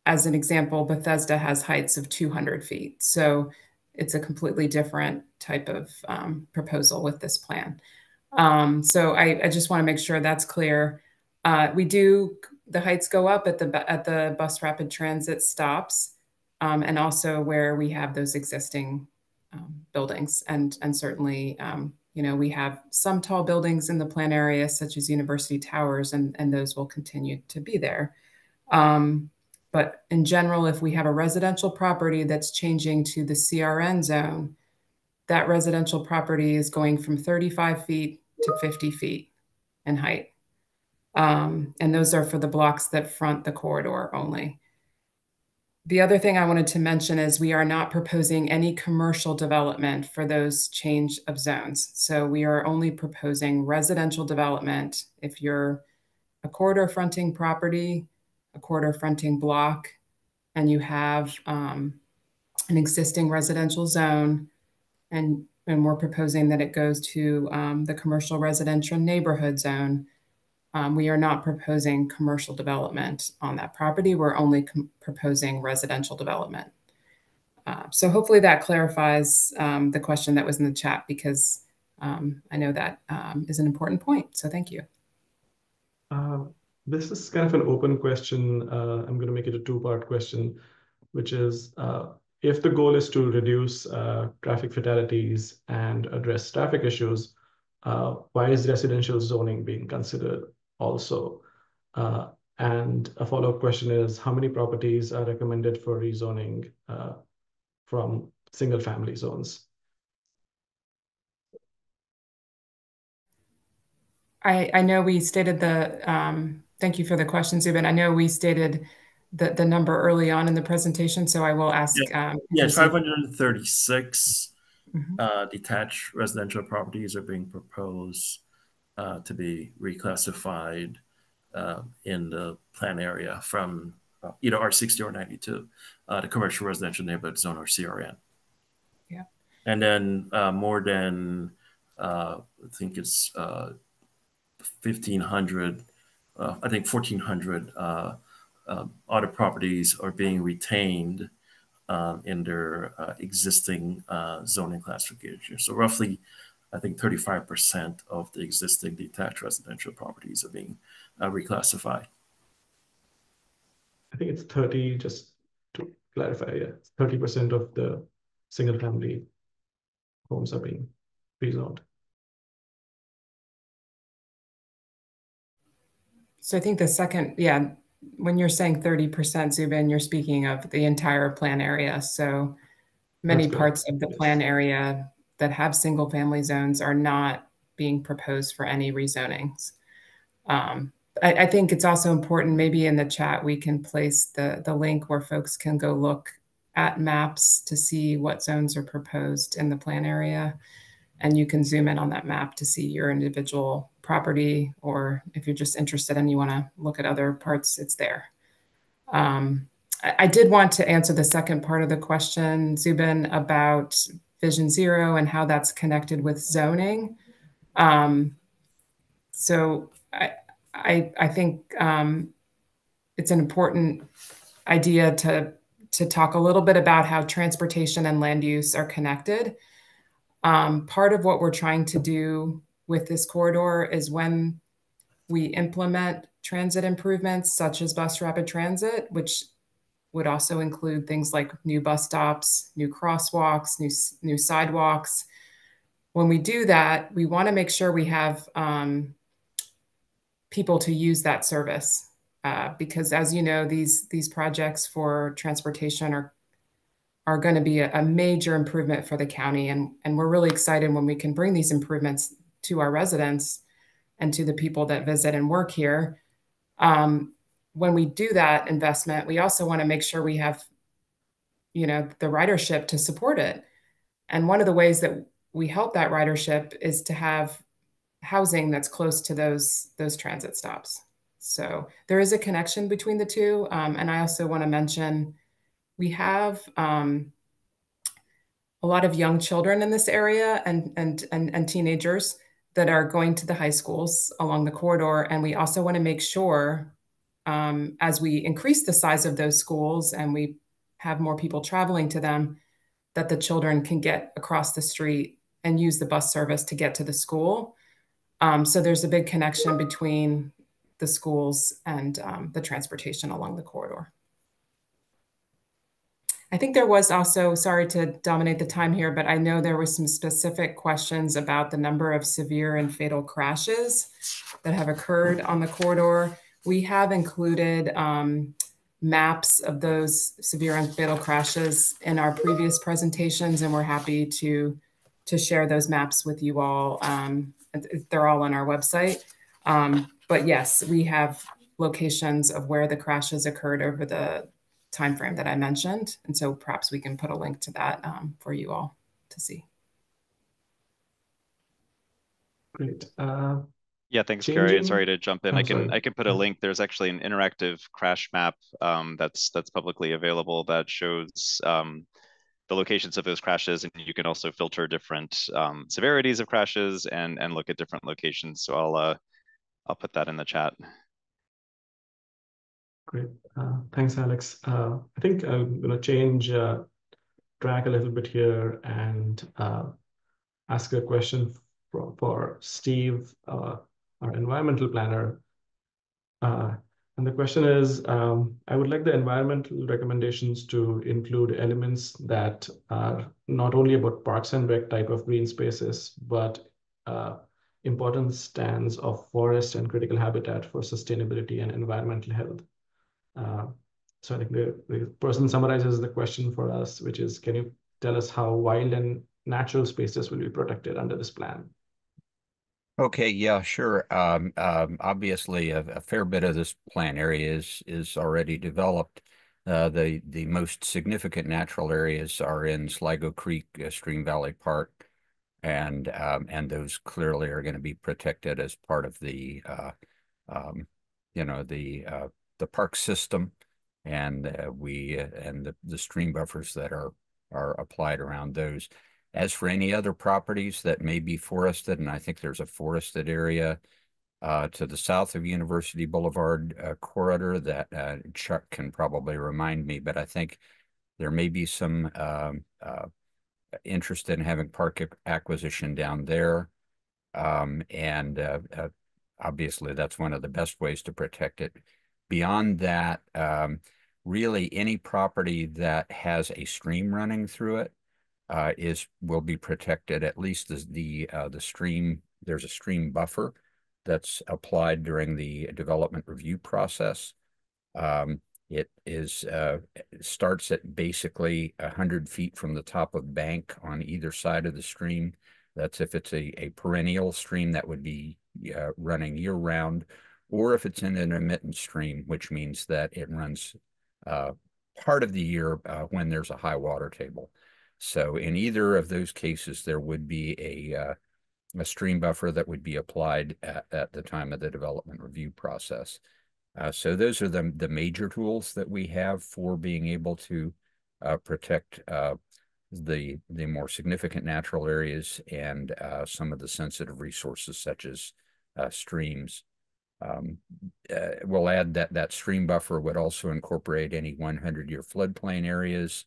As an example, Bethesda has heights of 200 feet. So it's a completely different type of proposal with this plan. So I just want to make sure that's clear. The heights go up at the bus rapid transit stops, and also where we have those existing buildings. And certainly, we have some tall buildings in the plan area, such as University Towers, and those will continue to be there. But in general, if we have a residential property that's changing to the CRN zone, that residential property is going from 35 feet to 50 feet in height. And those are for the blocks that front the corridor only. The other thing I wanted to mention is we are not proposing any commercial development for those change of zones. So we are only proposing residential development. If you're a corridor fronting property, a corridor fronting block, and you have an existing residential zone, and we're proposing that it goes to the commercial residential neighborhood zone, we are not proposing commercial development on that property. We're only proposing residential development. So hopefully that clarifies the question that was in the chat, because I know that is an important point. So thank you. This is kind of an open question. I'm going to make it a two-part question, which is if the goal is to reduce traffic fatalities and address traffic issues, why is residential zoning being considered also? And a follow-up question is, how many properties are recommended for rezoning from single-family zones? I know we stated thank you for the question, Zubin. I know we stated the number early on in the presentation, so I will ask. Yeah, 536 detached residential properties are being proposed to be reclassified in the plan area from either R60 or 92, the commercial residential neighborhood zone, or CRN. Yeah. And then more than, I think it's 1,500, I think 1,400 other properties are being retained in their existing zoning classification. So roughly I think 35% of the existing detached residential properties are being reclassified. I think it's 30, just to clarify, yeah, 30% of the single family homes are being rezoned. So I think the second, yeah, when you're saying 30%, Zubin, you're speaking of the entire plan area. So many parts of the plan area that have single family zones are not being proposed for any rezonings. I think it's also important, maybe in the chat, we can place the link where folks can go look at maps to see what zones are proposed in the plan area. And you can zoom in on that map to see your individual property, or if you're just interested and you want to look at other parts, it's there. I did want to answer the second part of the question, Zubin, about Vision Zero and how that's connected with zoning. So I think it's an important idea to talk a little bit about how transportation and land use are connected. Part of what we're trying to do with this corridor is when we implement transit improvements such as bus rapid transit, which would also include things like new bus stops, new crosswalks, new sidewalks. When we do that, we want to make sure we have people to use that service, because as you know, these projects for transportation are going to be a major improvement for the county, and we're really excited when we can bring these improvements to our residents and to the people that visit and work here. When we do that investment, we also want to make sure we have, the ridership to support it. And one of the ways that we help that ridership is to have housing that's close to those transit stops. So there is a connection between the two. And I also want to mention we have a lot of young children in this area and teenagers that are going to the high schools along the corridor. And we also want to make sure, as we increase the size of those schools and we have more people traveling to them, that the children can get across the street and use the bus service to get to the school. So there's a big connection between the schools and the transportation along the corridor. I think there was also, sorry to dominate the time here, but I know there were some specific questions about the number of severe and fatal crashes that have occurred on the corridor. We have included maps of those severe and fatal crashes in our previous presentations, and we're happy to share those maps with you all. They're all on our website. But yes, we have locations of where the crashes occurred over the timeframe that I mentioned. And so perhaps we can put a link to that for you all to see. Great. Yeah, thanks, Carrie. And sorry to jump in. I sorry. can put a link. There's actually an interactive crash map that's publicly available that shows the locations of those crashes, and you can also filter different severities of crashes and look at different locations. So I'll put that in the chat. Great. Thanks, Alex. I think I'm going to change track a little bit here and ask a question for Steve, our environmental planner. And the question is, I would like the environmental recommendations to include elements that are not only about Parks and Rec type of green spaces, but important stands of forest and critical habitat for sustainability and environmental health. So I think the person summarizes the question for us, which is, can you tell us how wild and natural spaces will be protected under this plan? Okay, yeah, sure. Obviously, a fair bit of this plan area is already developed. The most significant natural areas are in Sligo Creek, Stream Valley Park, and those clearly are going to be protected as part of the the park system, and the stream buffers that are applied around those. As for any other properties that may be forested, and I think there's a forested area to the south of University Boulevard corridor that Chuck can probably remind me, but I think there may be some interested in having park acquisition down there. Obviously that's one of the best ways to protect it. Beyond that, really any property that has a stream running through it will be protected. At least the stream, there's a stream buffer that's applied during the development review process. It starts at basically 100 feet from the top of bank on either side of the stream. That's if it's a perennial stream that would be running year round, or if it's an intermittent stream, which means that it runs part of the year when there's a high water table. So in either of those cases, there would be a stream buffer that would be applied at the time of the development review process. So those are the major tools that we have for being able to protect the more significant natural areas and some of the sensitive resources such as streams. We'll add that stream buffer would also incorporate any 100-year floodplain areas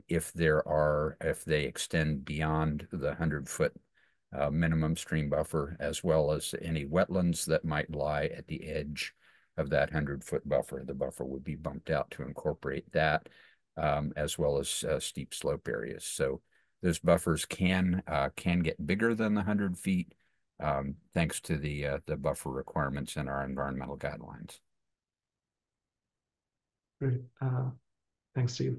if they extend beyond the 100-foot minimum stream buffer, as well as any wetlands that might lie at the edge of that 100-foot buffer. The buffer would be bumped out to incorporate that, as well as steep slope areas. So those buffers can get bigger than the 100 feet, thanks to the buffer requirements in our environmental guidelines. Great. Thanks, Steve.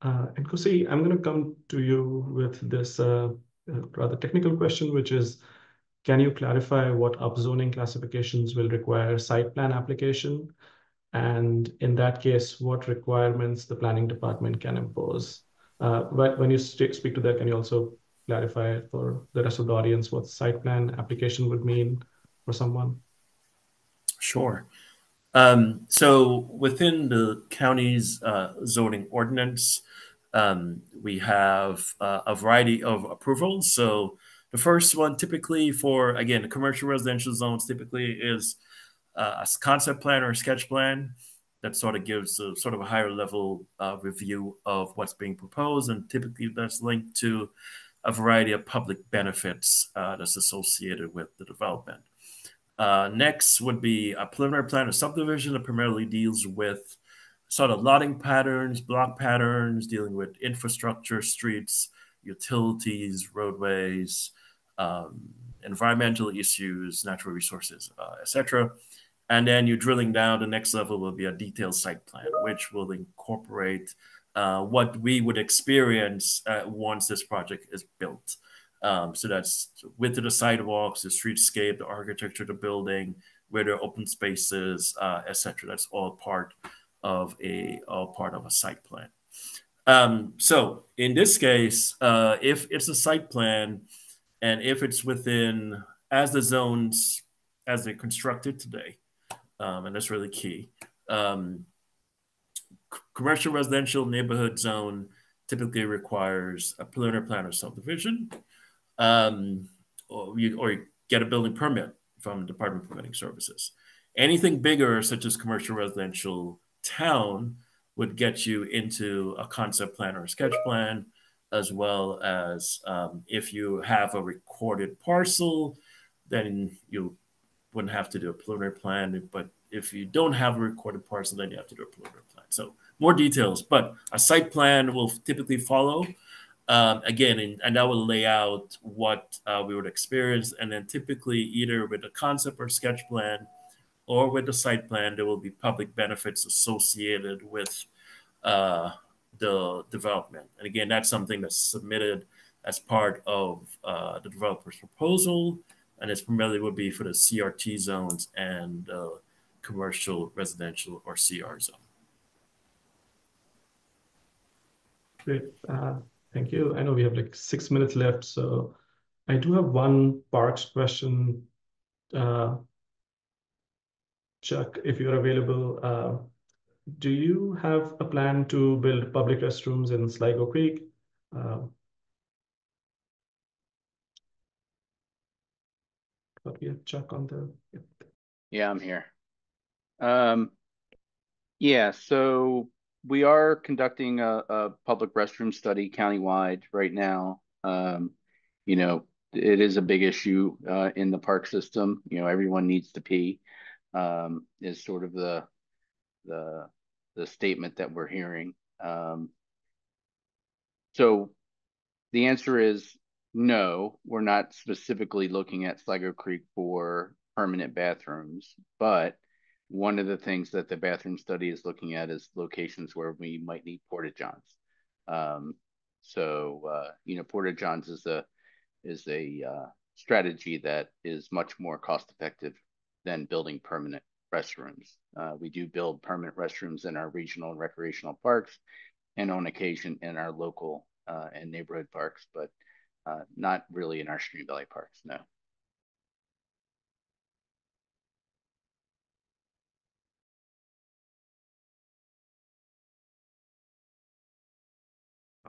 And Kosi, I'm going to come to you with this rather technical question, which is, can you clarify what upzoning classifications will require site plan application? And in that case, what requirements the planning department can impose? But when you speak to that, can you also clarify for the rest of the audience what site plan application would mean for someone? Sure. So within the county's zoning ordinance, we have a variety of approvals. So the first one typically for, again, the commercial residential zones typically is a concept plan or a sketch plan that sort of gives a sort of a higher level review of what's being proposed. And typically that's linked to a variety of public benefits that's associated with the development. Next would be a preliminary plan of subdivision that primarily deals with sort of lotting patterns, block patterns, dealing with infrastructure, streets, utilities, roadways, environmental issues, natural resources, etc. And then you're drilling down. The next level will be a detailed site plan, which will incorporate what we would experience once this project is built. So that's width of the sidewalks, the streetscape, the architecture of the building, where there are open spaces, etc. That's all part of a site plan. So in this case, if it's a site plan, and if it's within as the zones as they're constructed today, and that's really key. Commercial residential neighborhood zone typically requires a preliminary plan of subdivision. Or you get a building permit from the Department of Permitting Services. Anything bigger, such as commercial residential town, would get you into a concept plan or a sketch plan, as well as if you have a recorded parcel, then you wouldn't have to do a preliminary plan. But if you don't have a recorded parcel, then you have to do a preliminary plan. So more details, but a site plan will typically follow. Again, and that will lay out what we would experience. And then typically either with a concept or sketch plan or with the site plan, there will be public benefits associated with the development. And again, that's something that's submitted as part of the developer's proposal. And it's primarily would be for the CRT zones and commercial, residential, or CR zone. Great. Thank you. I know we have like 6 minutes left, so I do have one parks question. Chuck, if you're available, do you have a plan to build public restrooms in Sligo Creek? But we have Chuck on the. Yeah, I'm here. Yeah, so we are conducting a public restroom study countywide right now. You know, it is a big issue in the park system. You know, everyone needs to pee, is sort of the statement that we're hearing. So the answer is no, we're not specifically looking at Sligo Creek for permanent bathrooms, but one of the things that the bathroom study is looking at is locations where we might need porta johns. You know, porta johns is a strategy that is much more cost effective than building permanent restrooms. We do build permanent restrooms in our regional and recreational parks, and on occasion in our local and neighborhood parks, but not really in our Stream Valley parks, no.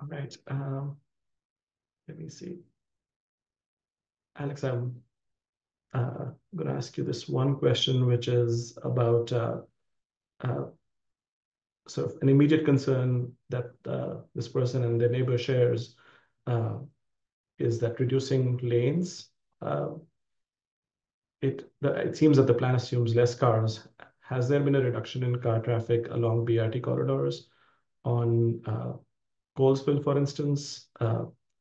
All right. Let me see. Alex, I'm going to ask you this one question, which is about sort of an immediate concern that this person and their neighbor shares is that reducing lanes, it seems that the plan assumes less cars. Has there been a reduction in car traffic along BRT corridors on Colesville, for instance?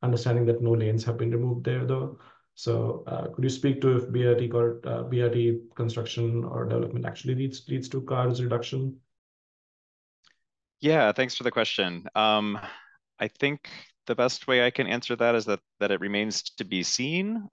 Understanding that no lanes have been removed there, though. So could you speak to if BRT construction or development actually leads to cars reduction? Yeah, thanks for the question. I think the best way I can answer that is that it remains to be seen.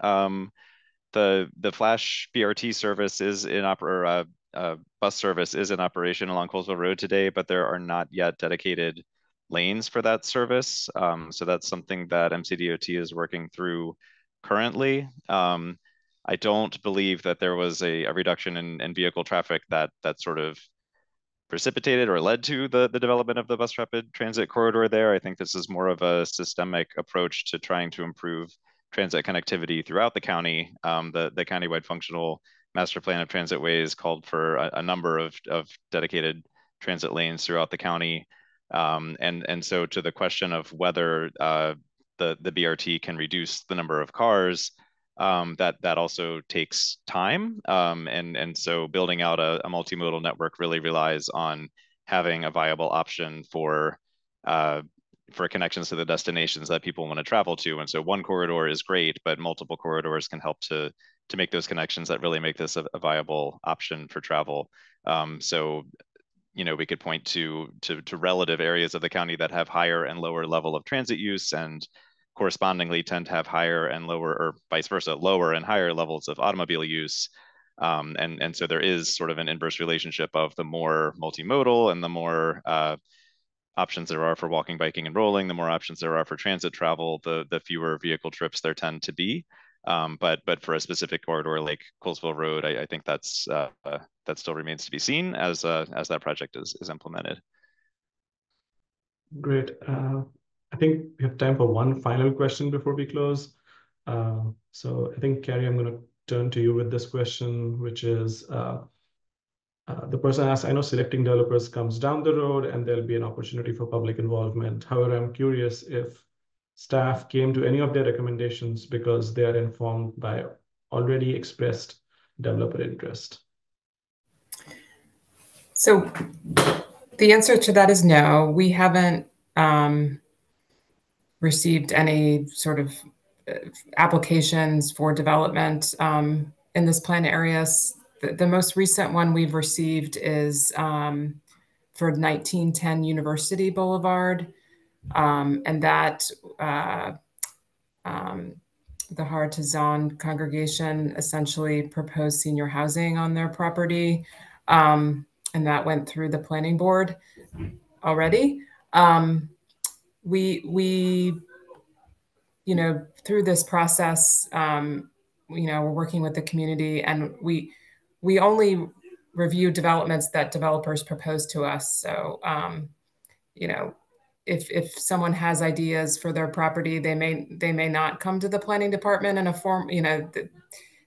The Flash BRT service is bus service is in operation along Colesville Road today, but there are not yet dedicated lanes for that service. So that's something that MCDOT is working through currently. I don't believe that there was a reduction in vehicle traffic that sort of precipitated or led to the development of the bus rapid transit corridor there. I think this is more of a systemic approach to trying to improve transit connectivity throughout the county. The countywide functional master plan of transit ways called for a number of dedicated transit lanes throughout the county. And so to the question of whether the BRT can reduce the number of cars, that also takes time. And so building out a multimodal network really relies on having a viable option for connections to the destinations that people want to travel to. And so one corridor is great, but multiple corridors can help to make those connections that really make this a viable option for travel. So, you know, we could point to relative areas of the county that have higher and lower level of transit use, and correspondingly tend to have higher and lower, or vice versa, lower and higher levels of automobile use. And so there is sort of an inverse relationship of the more multimodal and the more options there are for walking, biking, and rolling, the more options there are for transit travel, the fewer vehicle trips there tend to be. But for a specific corridor like Colesville Road, I think that still remains to be seen as that project is implemented. Great. I think we have time for one final question before we close. So I think, Carrie, I'm going to turn to you with this question, which is the person asks, I know selecting developers comes down the road and there'll be an opportunity for public involvement. However, I'm curious if staff came to any of their recommendations because they are informed by already expressed developer interest. So the answer to that is no. We haven't received any sort of applications for development in this plan areas. The most recent one we've received is for 1910 University Boulevard, and that the Hartazan congregation essentially proposed senior housing on their property, and that went through the planning board already. We you know, through this process, you know, we're working with the community, and we only review developments that developers propose to us. So, you know, if someone has ideas for their property, they may not come to the planning department in a form, you know,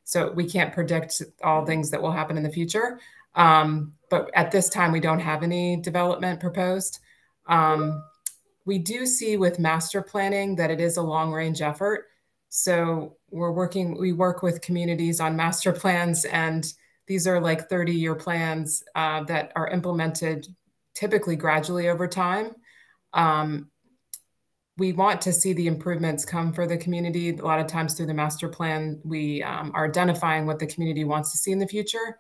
so we can't predict all things that will happen in the future. But at this time, we don't have any development proposed. We do see with master planning that it is a long range effort. So we work with communities on master plans, and these are like 30-year plans that are implemented typically gradually over time. We want to see the improvements come for the community. A lot of times through the master plan, we are identifying what the community wants to see in the future.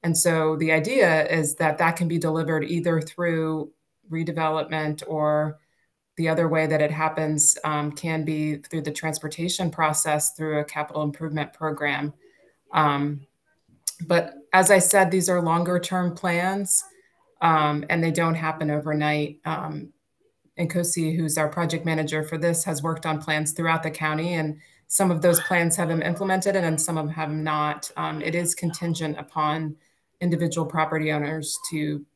And so the idea is that that can be delivered either through redevelopment, or the other way that it happens can be through the transportation process through a capital improvement program. But as I said, these are longer term plans and they don't happen overnight. Nkosi, who's our project manager for this, has worked on plans throughout the county, and some of those plans have been implemented and some of them have not. It is contingent upon individual property owners to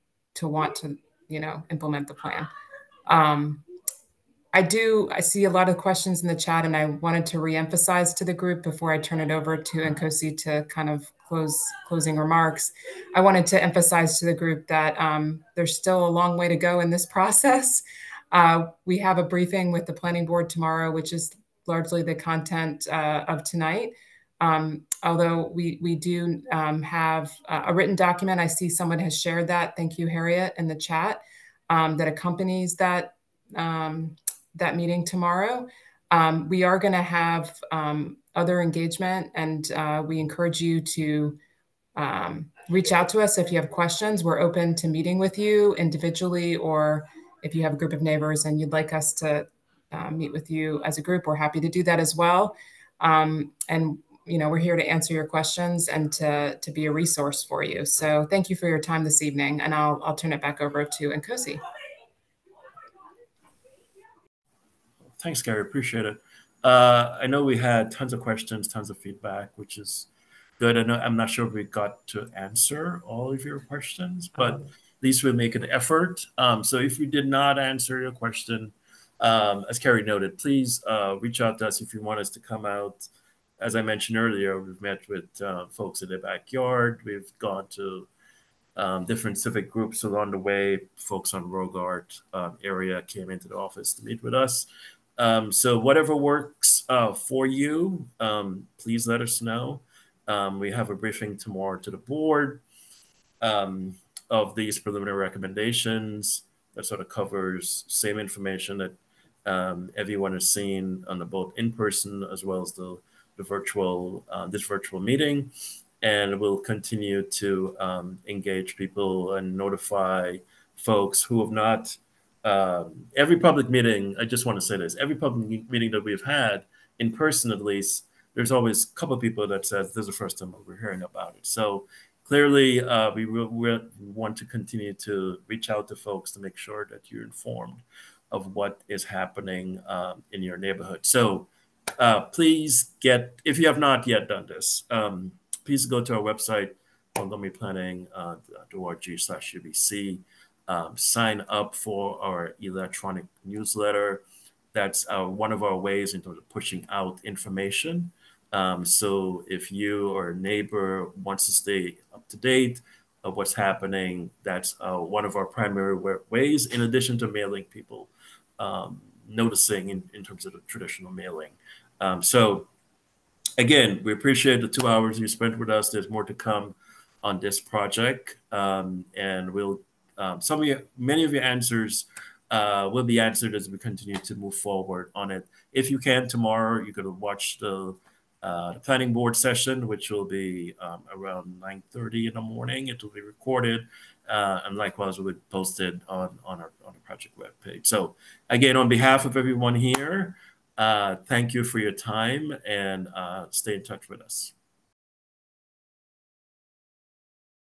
want to, implement the plan. I see a lot of questions in the chat, and I wanted to reemphasize to the group before I turn it over to Nkosi to kind of closing remarks. I wanted to emphasize to the group that there's still a long way to go in this process. We have a briefing with the planning board tomorrow, which is largely the content of tonight. Although we do have a written document. I see someone has shared that. Thank you, Harriet, in the chat that accompanies that that meeting tomorrow. We are going to have other engagement, and we encourage you to reach out to us if you have questions. We're open to meeting with you individually, or if you have a group of neighbors and you'd like us to meet with you as a group, we're happy to do that as well. And we're here to answer your questions and to be a resource for you. So thank you for your time this evening, and I'll turn it back over to Nkosi. Thanks, Gary. Appreciate it. I know we had tons of questions, tons of feedback, which is good. I'm not sure if we got to answer all of your questions, but at least we'll make an effort. So if we did not answer your question, as Carrie noted, please reach out to us if you want us to come out. As I mentioned earlier, we've met with folks in the backyard. We've gone to different civic groups along the way. Folks on Rogart area came into the office to meet with us. So whatever works for you, please let us know. We have a briefing tomorrow to the board of these preliminary recommendations that sort of covers same information that everyone has seen on the both in-person as well as the virtual this virtual meeting. And we'll continue to engage people and notify folks who have not. Every public meeting, I just want to say this, every public meeting that we've had, in person at least, there's always a couple of people that says, this is the first time we're hearing about it. So clearly, we want to continue to reach out to folks to make sure that you're informed of what is happening in your neighborhood. So please if you have not yet done this, please go to our website, montgomeryplanning.org/UBC. Sign up for our electronic newsletter. That's one of our ways in terms of pushing out information. So if you or a neighbor wants to stay up to date of what's happening, that's one of our primary ways, in addition to mailing people, noticing in terms of the traditional mailing. So again, we appreciate the 2 hours you spent with us. There's more to come on this project, and we'll many of your answers will be answered as we continue to move forward on it. If you can, tomorrow you could watch the planning board session, which will be around 9:30 in the morning. It will be recorded, and likewise will be posted on our project webpage. So again, on behalf of everyone here, thank you for your time, and stay in touch with us.